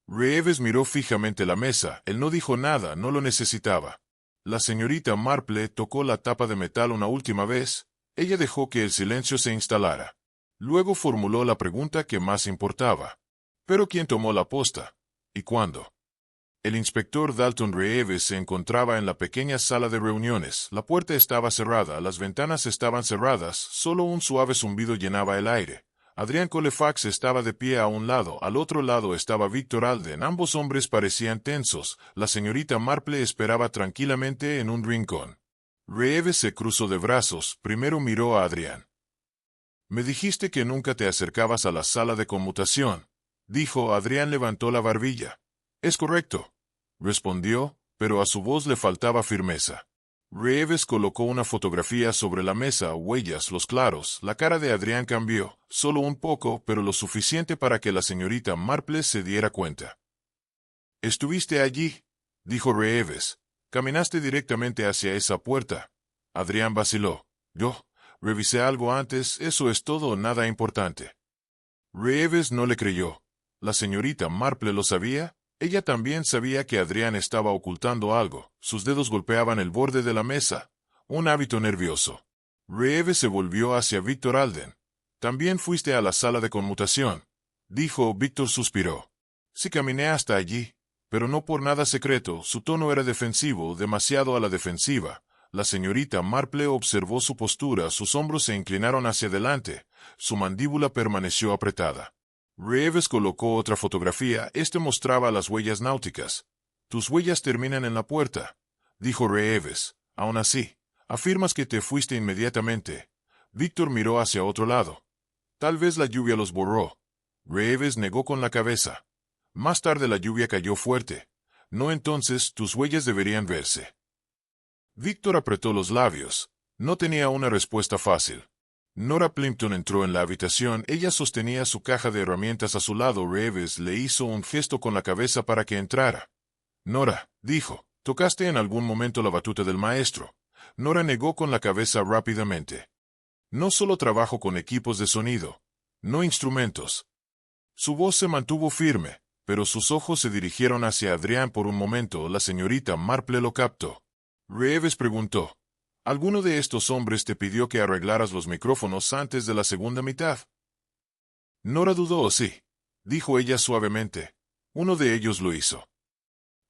Reeves miró fijamente la mesa. Él no dijo nada, no lo necesitaba. La señorita Marple tocó la tapa de metal una última vez. Ella dejó que el silencio se instalara. Luego formuló la pregunta que más importaba. ¿Pero quién tomó la posta? ¿Y cuándo? El inspector Dalton Reeves se encontraba en la pequeña sala de reuniones. La puerta estaba cerrada, las ventanas estaban cerradas, solo un suave zumbido llenaba el aire. Adrián Colfax estaba de pie a un lado, al otro lado estaba Víctor Alden. Ambos hombres parecían tensos. La señorita Marple esperaba tranquilamente en un rincón. Reeves se cruzó de brazos, primero miró a Adrián. «Me dijiste que nunca te acercabas a la sala de conmutación», dijo. Adrián levantó la barbilla. «Es correcto», respondió, pero a su voz le faltaba firmeza. Reeves colocó una fotografía sobre la mesa, huellas, los claros. La cara de Adrián cambió, solo un poco, pero lo suficiente para que la señorita Marple se diera cuenta. «¿Estuviste allí?», dijo Reeves. «Caminaste directamente hacia esa puerta». Adrián vaciló. «Yo revisé algo antes, eso es todo, nada importante». Reeves no le creyó. ¿La señorita Marple lo sabía? Ella también sabía que Adrián estaba ocultando algo. Sus dedos golpeaban el borde de la mesa. Un hábito nervioso. Reeves se volvió hacia Víctor Alden. «También fuiste a la sala de conmutación», dijo. Víctor suspiró. «Sí, caminé hasta allí, pero no por nada secreto». Su tono era defensivo, demasiado a la defensiva. La señorita Marple observó su postura, sus hombros se inclinaron hacia adelante, su mandíbula permaneció apretada. Reeves colocó otra fotografía. Este mostraba las huellas náuticas. «Tus huellas terminan en la puerta», dijo Reeves. «Aún así, afirmas que te fuiste inmediatamente». Víctor miró hacia otro lado. «Tal vez la lluvia los borró». Reeves negó con la cabeza. «Más tarde la lluvia cayó fuerte». «No, entonces tus huellas deberían verse». Víctor apretó los labios. No tenía una respuesta fácil. Nora Plimpton entró en la habitación. Ella sostenía su caja de herramientas a su lado. Reeves le hizo un gesto con la cabeza para que entrara. «Nora», dijo, «¿tocaste en algún momento la batuta del maestro?» Nora negó con la cabeza rápidamente. «No solo trabajo con equipos de sonido, no instrumentos». Su voz se mantuvo firme, pero sus ojos se dirigieron hacia Adrián por un momento. La señorita Marple lo captó. Reeves preguntó, «¿Alguno de estos hombres te pidió que arreglaras los micrófonos antes de la segunda mitad?» Nora dudó. «Sí», dijo ella suavemente. «Uno de ellos lo hizo».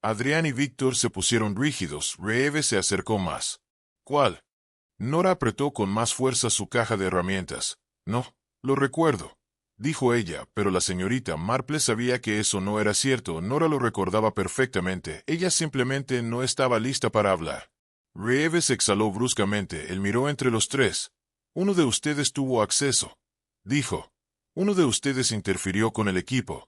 Adrián y Víctor se pusieron rígidos. Reeves se acercó más. «¿Cuál?» Nora apretó con más fuerza su caja de herramientas. «No, lo recuerdo», dijo ella, pero la señorita Marple sabía que eso no era cierto. Nora lo recordaba perfectamente. Ella simplemente no estaba lista para hablar. Reeves exhaló bruscamente. Él miró entre los tres. «Uno de ustedes tuvo acceso», dijo. «Uno de ustedes interfirió con el equipo».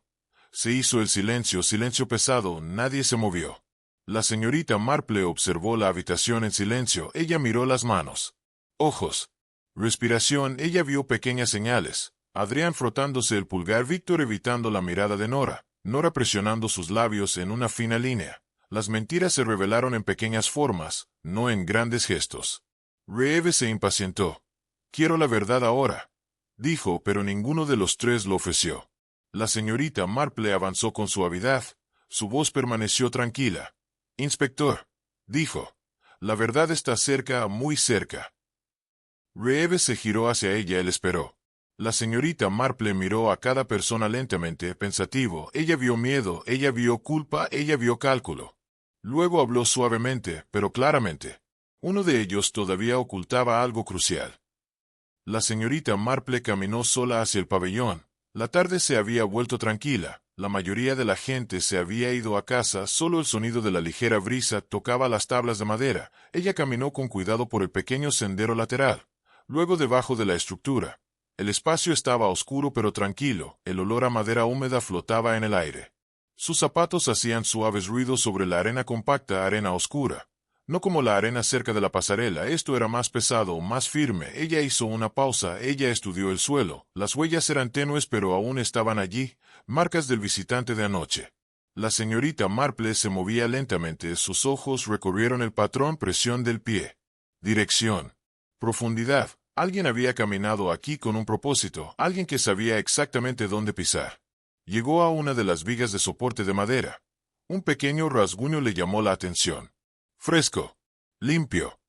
Se hizo el silencio pesado. Nadie se movió. La señorita Marple observó la habitación en silencio. Ella miró las manos, ojos, respiración. Ella vio pequeñas señales. Adrián frotándose el pulgar, Víctor evitando la mirada de Nora, Nora presionando sus labios en una fina línea. Las mentiras se revelaron en pequeñas formas, no en grandes gestos. Reeves se impacientó. «Quiero la verdad ahora», dijo, pero ninguno de los tres lo ofreció. La señorita Marple avanzó con suavidad. Su voz permaneció tranquila. «Inspector», dijo, «la verdad está cerca, muy cerca». Reeves se giró hacia ella. Él esperó. La señorita Marple miró a cada persona lentamente, pensativo. Ella vio miedo, ella vio culpa, ella vio cálculo. Luego habló suavemente, pero claramente. Uno de ellos todavía ocultaba algo crucial. La señorita Marple caminó sola hacia el pabellón. La tarde se había vuelto tranquila. La mayoría de la gente se había ido a casa. Solo el sonido de la ligera brisa tocaba las tablas de madera. Ella caminó con cuidado por el pequeño sendero lateral. Luego debajo de la estructura. El espacio estaba oscuro pero tranquilo. El olor a madera húmeda flotaba en el aire. Sus zapatos hacían suaves ruidos sobre la arena compacta, arena oscura. No como la arena cerca de la pasarela. Esto era más pesado, más firme. Ella hizo una pausa. Ella estudió el suelo. Las huellas eran tenues pero aún estaban allí, marcas del visitante de anoche. La señorita Marple se movía lentamente. Sus ojos recorrieron el patrón, presión del pie. Dirección. Profundidad. Alguien había caminado aquí con un propósito, alguien que sabía exactamente dónde pisar. Llegó a una de las vigas de soporte de madera. Un pequeño rasguño le llamó la atención. Fresco. Limpio.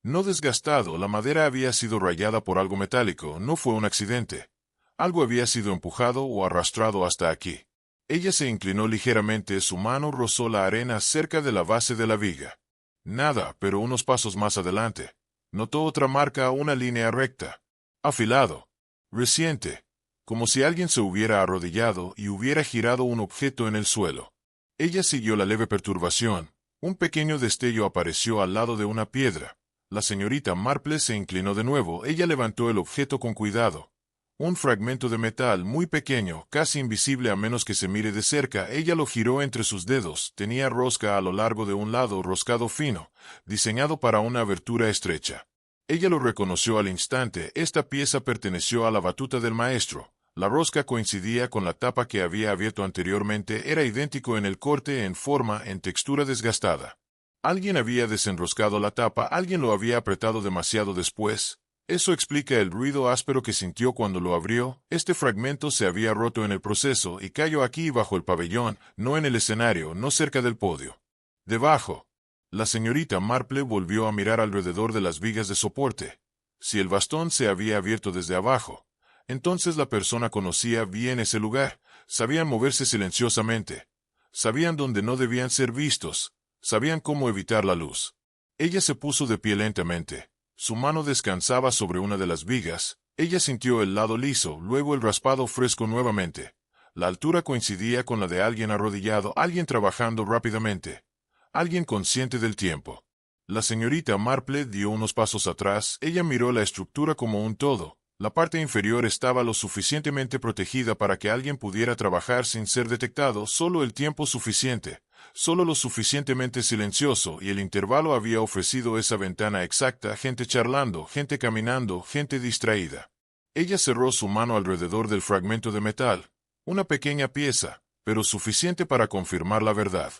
No desgastado. La madera había sido rayada por algo metálico. No fue un accidente. Algo había sido empujado o arrastrado hasta aquí. Ella se inclinó ligeramente. Su mano rozó la arena cerca de la base de la viga. Nada, pero unos pasos más adelante. Notó otra marca, una línea recta. Afilado. Reciente. como si alguien se hubiera arrodillado y hubiera girado un objeto en el suelo. Ella siguió la leve perturbación. Un pequeño destello apareció al lado de una piedra. La señorita Marple se inclinó de nuevo. Ella levantó el objeto con cuidado. Un fragmento de metal muy pequeño, casi invisible a menos que se mire de cerca. Ella lo giró entre sus dedos. Tenía rosca a lo largo de un lado, roscado fino, diseñado para una abertura estrecha. Ella lo reconoció al instante. Esta pieza perteneció a la batuta del maestro. La rosca coincidía con la tapa que había abierto anteriormente. Era idéntico en el corte, en forma, en textura desgastada. Alguien había desenroscado la tapa. Alguien lo había apretado demasiado después. Eso explica el ruido áspero que sintió cuando lo abrió. Este fragmento se había roto en el proceso y cayó aquí bajo el pabellón, no en el escenario, no cerca del podio. Debajo. La señorita Marple volvió a mirar alrededor de las vigas de soporte. Si el bastón se había abierto desde abajo, entonces la persona conocía bien ese lugar. Sabían moverse silenciosamente. Sabían dónde no debían ser vistos. Sabían cómo evitar la luz. Ella se puso de pie lentamente. Su mano descansaba sobre una de las vigas. Ella sintió el lado liso, luego el raspado fresco nuevamente. La altura coincidía con la de alguien arrodillado, alguien trabajando rápidamente, alguien consciente del tiempo. La señorita Marple dio unos pasos atrás. Ella miró la estructura como un todo. La parte inferior estaba lo suficientemente protegida para que alguien pudiera trabajar sin ser detectado, solo el tiempo suficiente. Solo lo suficientemente silencioso, y el intervalo había ofrecido esa ventana exacta, gente charlando, gente caminando, gente distraída. Ella cerró su mano alrededor del fragmento de metal. Una pequeña pieza, pero suficiente para confirmar la verdad.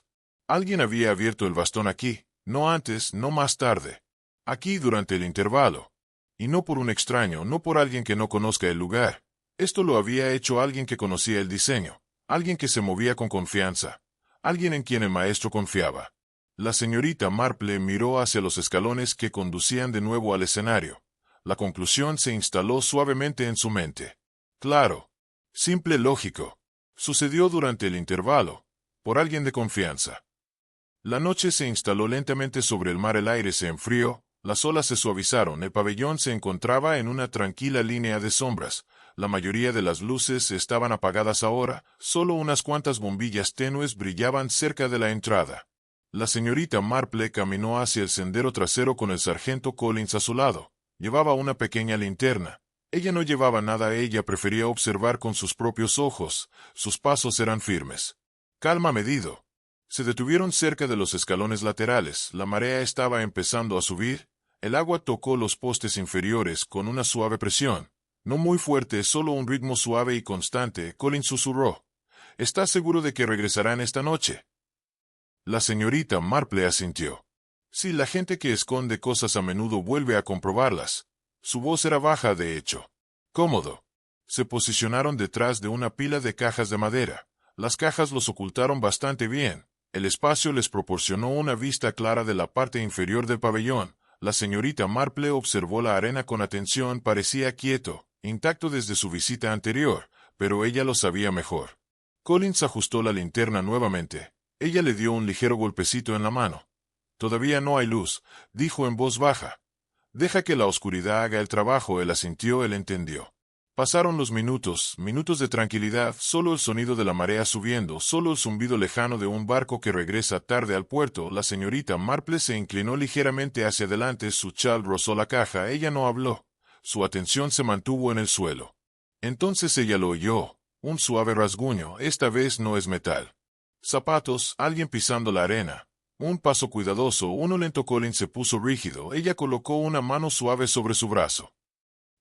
Alguien había abierto el bastón aquí, no antes, no más tarde. Aquí durante el intervalo. Y no por un extraño, no por alguien que no conozca el lugar. Esto lo había hecho alguien que conocía el diseño, alguien que se movía con confianza. Alguien en quien el maestro confiaba. La señorita Marple miró hacia los escalones que conducían de nuevo al escenario. La conclusión se instaló suavemente en su mente. Claro. Simple, lógico. Sucedió durante el intervalo. Por alguien de confianza. La noche se instaló lentamente sobre el mar. El aire se enfrió. Las olas se suavizaron. El pabellón se encontraba en una tranquila línea de sombras. La mayoría de las luces estaban apagadas ahora, solo unas cuantas bombillas tenues brillaban cerca de la entrada. La señorita Marple caminó hacia el sendero trasero con el sargento Collins a su lado. Llevaba una pequeña linterna. Ella no llevaba nada. Ella prefería observar con sus propios ojos. Sus pasos eran firmes. Calma, medido. Se detuvieron cerca de los escalones laterales. La marea estaba empezando a subir. El agua tocó los postes inferiores con una suave presión. No muy fuerte, solo un ritmo suave y constante. Collins susurró. ¿Estás seguro de que regresarán esta noche? La señorita Marple asintió. Sí, la gente que esconde cosas a menudo vuelve a comprobarlas. Su voz era baja, de hecho. Cómodo. Se posicionaron detrás de una pila de cajas de madera. Las cajas los ocultaron bastante bien. El espacio les proporcionó una vista clara de la parte inferior del pabellón. La señorita Marple observó la arena con atención. Parecía quieto, intacto desde su visita anterior, pero ella lo sabía mejor. Collins ajustó la linterna nuevamente. Ella le dio un ligero golpecito en la mano. Todavía no hay luz, dijo en voz baja. Deja que la oscuridad haga el trabajo. Él asintió. Él entendió. Pasaron los minutos, minutos de tranquilidad, solo el sonido de la marea subiendo, solo el zumbido lejano de un barco que regresa tarde al puerto. La señorita Marple se inclinó ligeramente hacia adelante. Su chal rozó la caja. Ella no habló. Su atención se mantuvo en el suelo. Entonces ella lo oyó. Un suave rasguño. Esta vez no es metal. Zapatos, alguien pisando la arena. Un paso cuidadoso, uno lento. Collins se puso rígido. Ella colocó una mano suave sobre su brazo.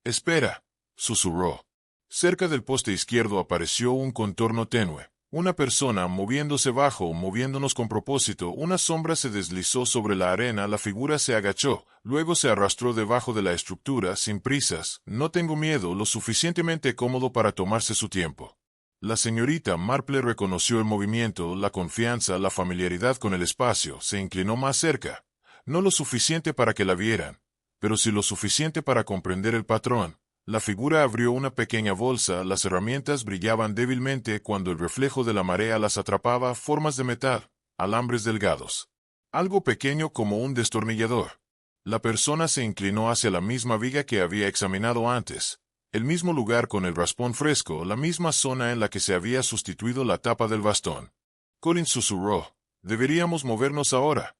Espera, susurró. Cerca del poste izquierdo apareció un contorno tenue. Una persona moviéndose bajo, moviéndonos con propósito. Una sombra se deslizó sobre la arena. La figura se agachó. Luego se arrastró debajo de la estructura, sin prisas. No tengo miedo, lo suficientemente cómodo para tomarse su tiempo. La señorita Marple reconoció el movimiento, la confianza, la familiaridad con el espacio. Se inclinó más cerca. No lo suficiente para que la vieran, pero sí lo suficiente para comprender el patrón. La figura abrió una pequeña bolsa. Las herramientas brillaban débilmente cuando el reflejo de la marea las atrapaba. Formas de metal, alambres delgados. Algo pequeño como un destornillador. La persona se inclinó hacia la misma viga que había examinado antes. El mismo lugar con el raspón fresco, la misma zona en la que se había sustituido la tapa del bastón. Colin susurró, «Deberíamos movernos ahora».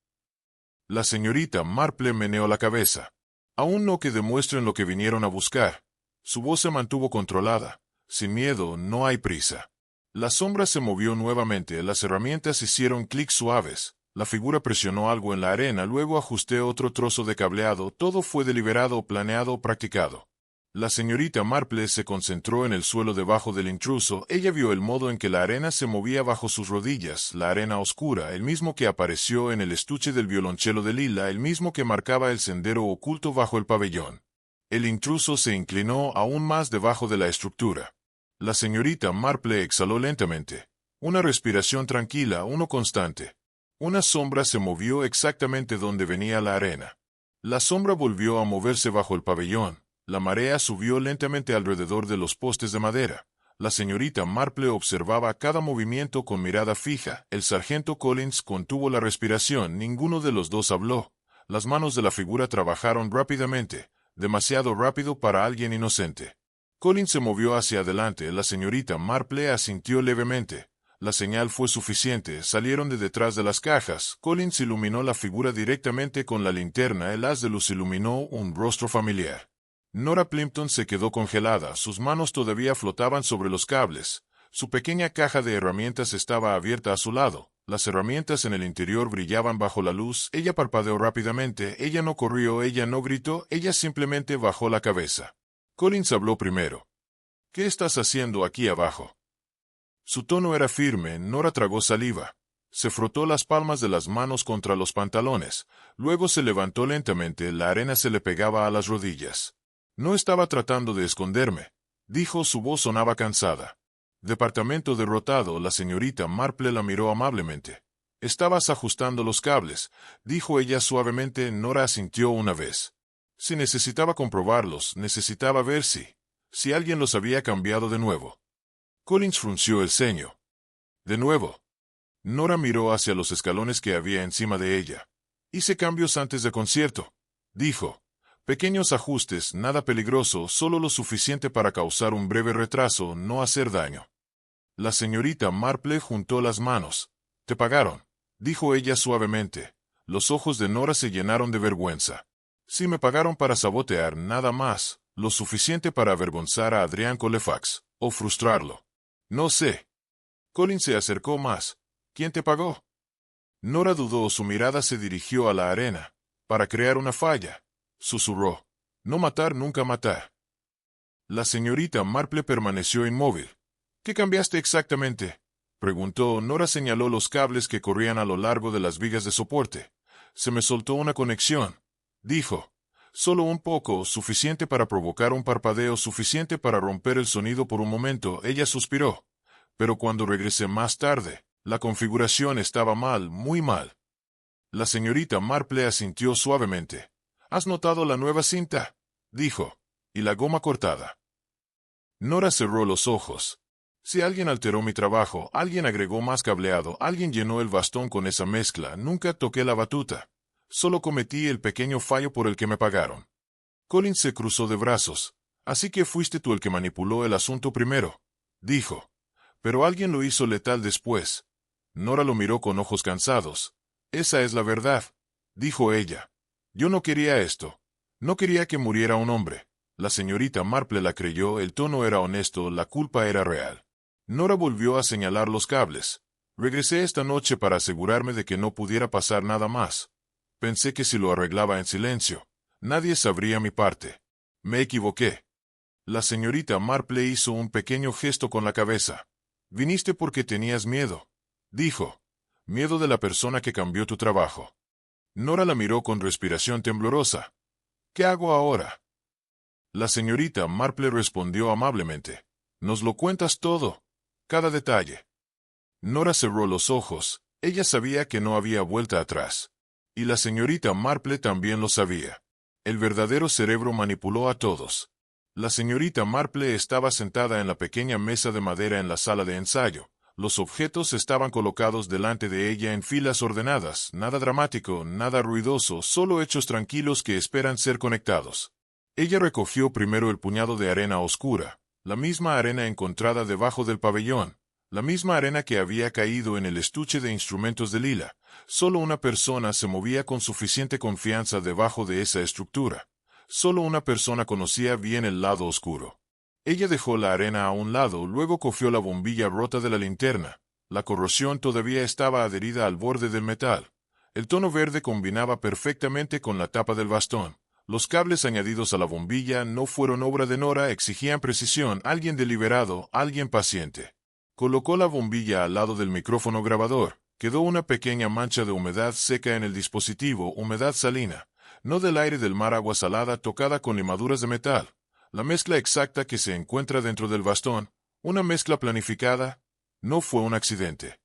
La señorita Marple meneó la cabeza. «Aún no que demuestren lo que vinieron a buscar». Su voz se mantuvo controlada. «Sin miedo, no hay prisa». La sombra se movió nuevamente, las herramientas hicieron clics suaves. La figura presionó algo en la arena, luego ajusté otro trozo de cableado, todo fue deliberado, planeado, practicado. La señorita Marple se concentró en el suelo debajo del intruso. Ella vio el modo en que la arena se movía bajo sus rodillas, la arena oscura, el mismo que apareció en el estuche del violonchelo de Lila, el mismo que marcaba el sendero oculto bajo el pabellón. El intruso se inclinó aún más debajo de la estructura. La señorita Marple exhaló lentamente. Una respiración tranquila, uno constante. Una sombra se movió exactamente donde venía la arena. La sombra volvió a moverse bajo el pabellón. La marea subió lentamente alrededor de los postes de madera. La señorita Marple observaba cada movimiento con mirada fija. El sargento Collins contuvo la respiración. Ninguno de los dos habló. Las manos de la figura trabajaron rápidamente, demasiado rápido para alguien inocente. Collins se movió hacia adelante. La señorita Marple asintió levemente. La señal fue suficiente. Salieron de detrás de las cajas. Collins iluminó la figura directamente con la linterna. El haz de luz iluminó un rostro familiar. Nora Plimpton se quedó congelada, sus manos todavía flotaban sobre los cables. Su pequeña caja de herramientas estaba abierta a su lado. Las herramientas en el interior brillaban bajo la luz. Ella parpadeó rápidamente. Ella no corrió, ella no gritó, ella simplemente bajó la cabeza. Collins habló primero. «¿Qué estás haciendo aquí abajo?» Su tono era firme. Nora tragó saliva. Se frotó las palmas de las manos contra los pantalones. Luego se levantó lentamente. La arena se le pegaba a las rodillas. «No estaba tratando de esconderme», dijo, su voz sonaba cansada. Departamento derrotado. La señorita Marple la miró amablemente. «Estabas ajustando los cables», dijo ella suavemente. Nora asintió una vez. Si necesitaba comprobarlos, necesitaba ver si alguien los había cambiado de nuevo. Collins frunció el ceño. «¿De nuevo?» Nora miró hacia los escalones que había encima de ella. «Hice cambios antes del concierto», dijo. «Pequeños ajustes, nada peligroso, solo lo suficiente para causar un breve retraso, no hacer daño». La señorita Marple juntó las manos. «¿Te pagaron?», dijo ella suavemente. Los ojos de Nora se llenaron de vergüenza. «Sí, me pagaron para sabotear, nada más, lo suficiente para avergonzar a Adrián Colefax, o frustrarlo. No sé». Colin se acercó más. «¿Quién te pagó?». Nora dudó, su mirada se dirigió a la arena. «Para crear una falla», susurró. «No matar, nunca matar». La señorita Marple permaneció inmóvil. «¿Qué cambiaste exactamente?», preguntó. Nora señaló los cables que corrían a lo largo de las vigas de soporte. «Se me soltó una conexión», dijo. «Solo un poco, suficiente para provocar un parpadeo, suficiente para romper el sonido por un momento». Ella suspiró. «Pero cuando regresé más tarde, la configuración estaba mal, muy mal». La señorita Marple asintió suavemente. «¿Has notado la nueva cinta?», dijo. «Y la goma cortada». Nora cerró los ojos. «Si alguien alteró mi trabajo, alguien agregó más cableado, alguien llenó el bastón con esa mezcla, nunca toqué la batuta. Solo cometí el pequeño fallo por el que me pagaron». Collins se cruzó de brazos. «Así que fuiste tú el que manipuló el asunto primero», dijo. «Pero alguien lo hizo letal después». Nora lo miró con ojos cansados. «Esa es la verdad», dijo ella. «Yo no quería esto. No quería que muriera un hombre». La señorita Marple la creyó, el tono era honesto, la culpa era real. Nora volvió a señalar los cables. «Regresé esta noche para asegurarme de que no pudiera pasar nada más. Pensé que si lo arreglaba en silencio, nadie sabría mi parte. Me equivoqué». La señorita Marple hizo un pequeño gesto con la cabeza. «Viniste porque tenías miedo», dijo. «Miedo de la persona que cambió tu trabajo». Nora la miró con respiración temblorosa. «¿Qué hago ahora?». La señorita Marple respondió amablemente. «Nos lo cuentas todo, cada detalle». Nora cerró los ojos. Ella sabía que no había vuelta atrás. Y la señorita Marple también lo sabía. El verdadero cerebro manipuló a todos. La señorita Marple estaba sentada en la pequeña mesa de madera en la sala de ensayo. Los objetos estaban colocados delante de ella en filas ordenadas, nada dramático, nada ruidoso, solo hechos tranquilos que esperan ser conectados. Ella recogió primero el puñado de arena oscura, la misma arena encontrada debajo del pabellón, la misma arena que había caído en el estuche de instrumentos de Lila. Solo una persona se movía con suficiente confianza debajo de esa estructura. Solo una persona conocía bien el lado oscuro. Ella dejó la arena a un lado, luego cogió la bombilla rota de la linterna. La corrosión todavía estaba adherida al borde del metal. El tono verde combinaba perfectamente con la tapa del bastón. Los cables añadidos a la bombilla no fueron obra de Nora, exigían precisión, alguien deliberado, alguien paciente. Colocó la bombilla al lado del micrófono grabador. Quedó una pequeña mancha de humedad seca en el dispositivo, humedad salina, no del aire del mar, agua salada tocada con limaduras de metal. La mezcla exacta que se encuentra dentro del bastón, una mezcla planificada, no fue un accidente.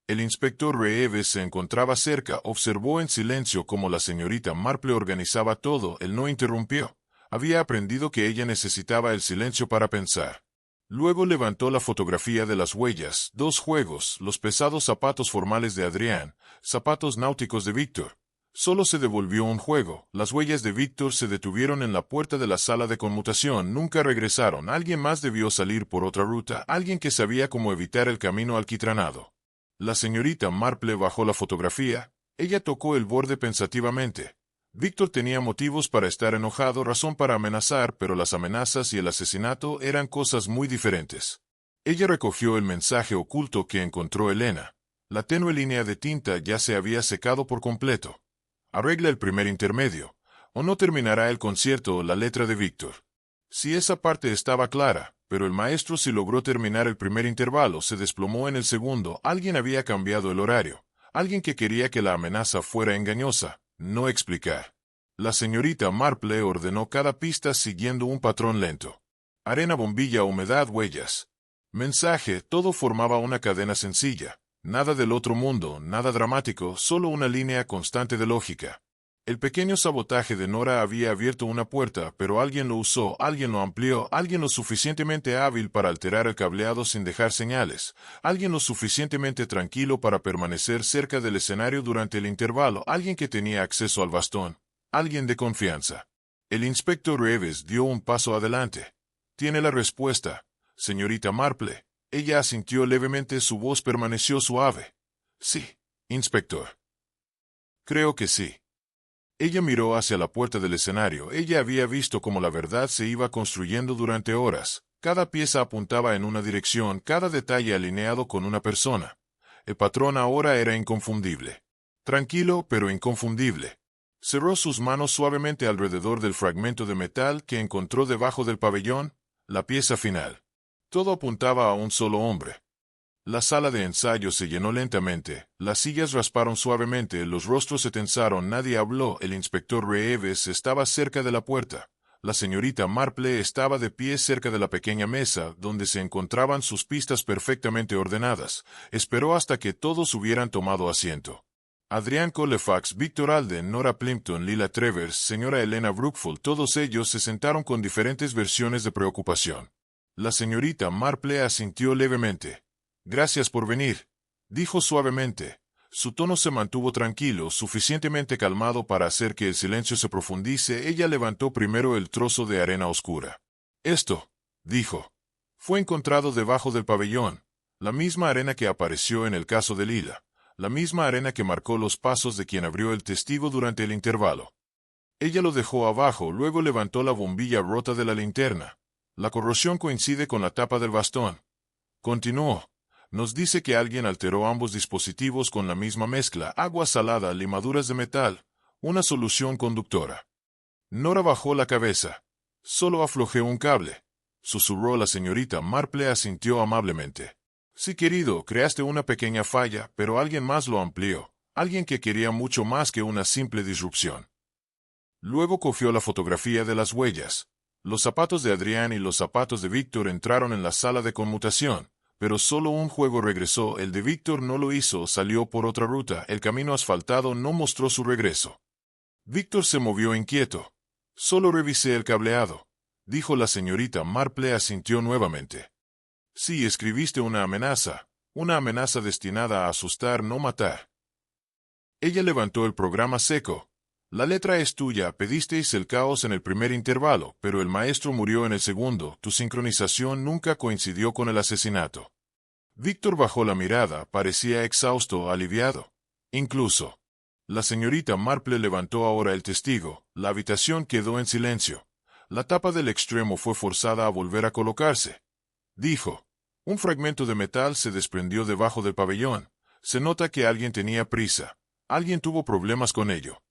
El inspector Reeves se encontraba cerca, observó en silencio cómo la señorita Marple organizaba todo, él no interrumpió. Había aprendido que ella necesitaba el silencio para pensar. Luego levantó la fotografía de las huellas, 2 juegos, los pesados zapatos formales de Adrián, zapatos náuticos de Víctor. Solo se devolvió un juego, las huellas de Víctor se detuvieron en la puerta de la sala de conmutación, nunca regresaron, alguien más debió salir por otra ruta, alguien que sabía cómo evitar el camino alquitranado. La señorita Marple bajó la fotografía, ella tocó el borde pensativamente. Víctor tenía motivos para estar enojado, razón para amenazar, pero las amenazas y el asesinato eran cosas muy diferentes. Ella recogió el mensaje oculto que encontró Elena. La tenue línea de tinta ya se había secado por completo. Arregla el primer intermedio, o no terminará el concierto, la letra de Víctor. Si esa parte estaba clara, pero el maestro sí logró terminar el primer intervalo, se desplomó en el segundo, alguien había cambiado el horario, alguien que quería que la amenaza fuera engañosa, no explicar. La señorita Marple ordenó cada pista siguiendo un patrón lento. Arena, bombilla, humedad, huellas. Mensaje, todo formaba una cadena sencilla. Nada del otro mundo, nada dramático, solo una línea constante de lógica. El pequeño sabotaje de Nora había abierto una puerta, pero alguien lo usó, alguien lo amplió, alguien lo suficientemente hábil para alterar el cableado sin dejar señales, alguien lo suficientemente tranquilo para permanecer cerca del escenario durante el intervalo, alguien que tenía acceso al bastón, alguien de confianza. El inspector Reeves dio un paso adelante. Tiene la respuesta, señorita Marple. Ella asintió levemente, su voz permaneció suave. Sí, inspector. Creo que sí. Ella miró hacia la puerta del escenario. Ella había visto cómo la verdad se iba construyendo durante horas. Cada pieza apuntaba en una dirección, cada detalle alineado con una persona. El patrón ahora era inconfundible. Tranquilo, pero inconfundible. Cerró sus manos suavemente alrededor del fragmento de metal que encontró debajo del pabellón, la pieza final. Todo apuntaba a un solo hombre. La sala de ensayo se llenó lentamente, las sillas rasparon suavemente, los rostros se tensaron, nadie habló, el inspector Reeves estaba cerca de la puerta. La señorita Marple estaba de pie cerca de la pequeña mesa, donde se encontraban sus pistas perfectamente ordenadas. Esperó hasta que todos hubieran tomado asiento. Adrián Colfax, Víctor Alden, Nora Plimpton, Lila Travers, señora Elena Brookfield, todos ellos se sentaron con diferentes versiones de preocupación. La señorita Marple asintió levemente. Gracias por venir, dijo suavemente. Su tono se mantuvo tranquilo, suficientemente calmado para hacer que el silencio se profundice. Ella levantó primero el trozo de arena oscura. Esto, dijo, fue encontrado debajo del pabellón, la misma arena que apareció en el caso de Lila, la misma arena que marcó los pasos de quien abrió el testigo durante el intervalo. Ella lo dejó abajo, luego levantó la bombilla rota de la linterna. La corrosión coincide con la tapa del bastón. Continuó. Nos dice que alguien alteró ambos dispositivos con la misma mezcla, agua salada, limaduras de metal, una solución conductora. Nora bajó la cabeza. Solo aflojé un cable, susurró la señorita Marple, asintió amablemente. Sí, querido, creaste una pequeña falla, pero alguien más lo amplió, alguien que quería mucho más que una simple disrupción. Luego cogió la fotografía de las huellas. Los zapatos de Adrián y los zapatos de Víctor entraron en la sala de conmutación, pero solo un juego regresó, el de Víctor no lo hizo, salió por otra ruta, el camino asfaltado no mostró su regreso. Víctor se movió inquieto. Solo revisé el cableado, dijo la señorita Marple, asintió nuevamente. Sí, escribiste una amenaza destinada a asustar, no matar. Ella levantó el programa seco. La letra es tuya, pedisteis el caos en el primer intervalo, pero el maestro murió en el segundo, tu sincronización nunca coincidió con el asesinato. Víctor bajó la mirada, parecía exhausto, aliviado. Incluso. La señorita Marple levantó ahora el testigo, la habitación quedó en silencio. La tapa del extremo fue forzada a volver a colocarse. Dijo. Un fragmento de metal se desprendió debajo del pabellón. Se nota que alguien tenía prisa. Alguien tuvo problemas con ello.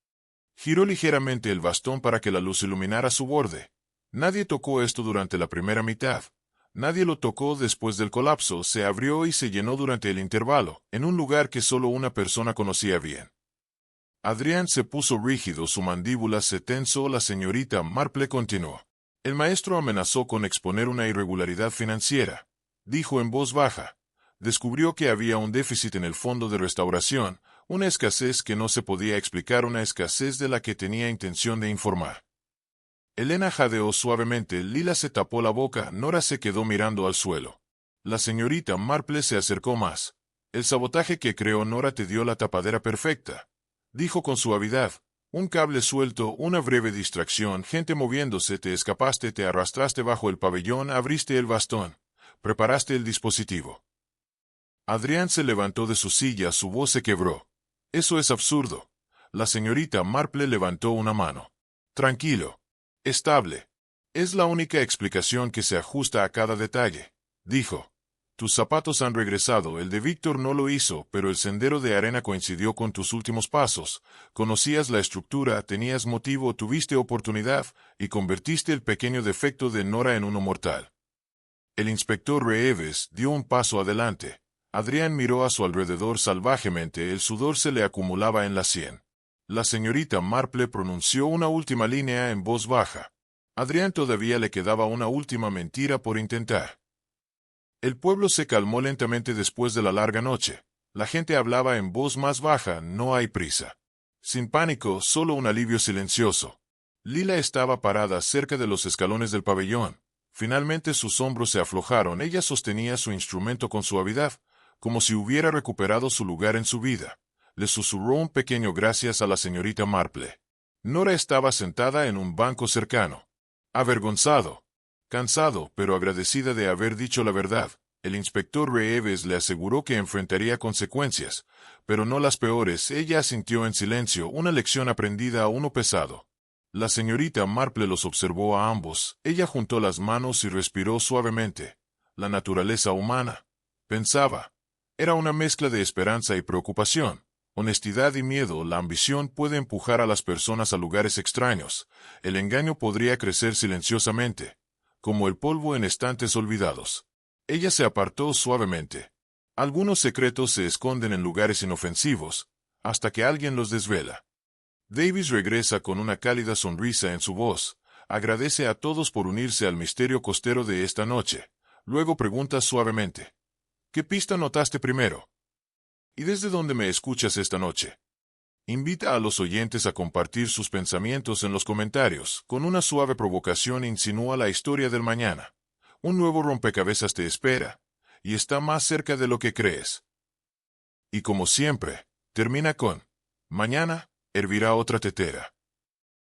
Giró ligeramente el bastón para que la luz iluminara su borde. Nadie tocó esto durante la primera mitad. Nadie lo tocó después del colapso, se abrió y se llenó durante el intervalo, en un lugar que solo una persona conocía bien. Adrián se puso rígido, su mandíbula se tensó, la señorita Marple continuó. El maestro amenazó con exponer una irregularidad financiera. Dijo en voz baja. Descubrió que había un déficit en el fondo de restauración, una escasez que no se podía explicar, una escasez de la que tenía intención de informar. Elena jadeó suavemente, Lila se tapó la boca, Nora se quedó mirando al suelo. La señorita Marple se acercó más. El sabotaje que creó Nora te dio la tapadera perfecta. Dijo con suavidad. Un cable suelto, una breve distracción, gente moviéndose, te escapaste, te arrastraste bajo el pabellón, abriste el bastón. Preparaste el dispositivo. Adrián se levantó de su silla, su voz se quebró. Eso es absurdo. La señorita Marple levantó una mano. Tranquilo. Estable. Es la única explicación que se ajusta a cada detalle. Dijo. Tus zapatos han regresado, el de Víctor no lo hizo, pero el sendero de arena coincidió con tus últimos pasos. Conocías la estructura, tenías motivo, tuviste oportunidad, y convertiste el pequeño defecto de Nora en uno mortal. El inspector Reeves dio un paso adelante. Adrián miró a su alrededor salvajemente, el sudor se le acumulaba en la sien. La señorita Marple pronunció una última línea en voz baja. Adrián todavía le quedaba una última mentira por intentar. El pueblo se calmó lentamente después de la larga noche. La gente hablaba en voz más baja, no hay prisa. Sin pánico, solo un alivio silencioso. Lila estaba parada cerca de los escalones del pabellón. Finalmente sus hombros se aflojaron, ella sostenía su instrumento con suavidad, como si hubiera recuperado su lugar en su vida. Le susurró un pequeño gracias a la señorita Marple. Nora estaba sentada en un banco cercano. Avergonzado. Cansado, pero agradecida de haber dicho la verdad, el inspector Reeves le aseguró que enfrentaría consecuencias, pero no las peores. Ella asintió en silencio, una lección aprendida a uno pesado. La señorita Marple los observó a ambos, ella juntó las manos y respiró suavemente. La naturaleza humana, pensaba, era una mezcla de esperanza y preocupación, honestidad y miedo. La ambición puede empujar a las personas a lugares extraños, el engaño podría crecer silenciosamente, como el polvo en estantes olvidados. Ella se apartó suavemente. Algunos secretos se esconden en lugares inofensivos, hasta que alguien los desvela. Davis regresa con una cálida sonrisa en su voz, agradece a todos por unirse al misterio costero de esta noche. Luego pregunta suavemente. ¿Qué pista notaste primero? ¿Y desde dónde me escuchas esta noche? Invita a los oyentes a compartir sus pensamientos en los comentarios. Con una suave provocación insinúa la historia del mañana. Un nuevo rompecabezas te espera, y está más cerca de lo que crees. Y como siempre, termina con, mañana, hervirá otra tetera.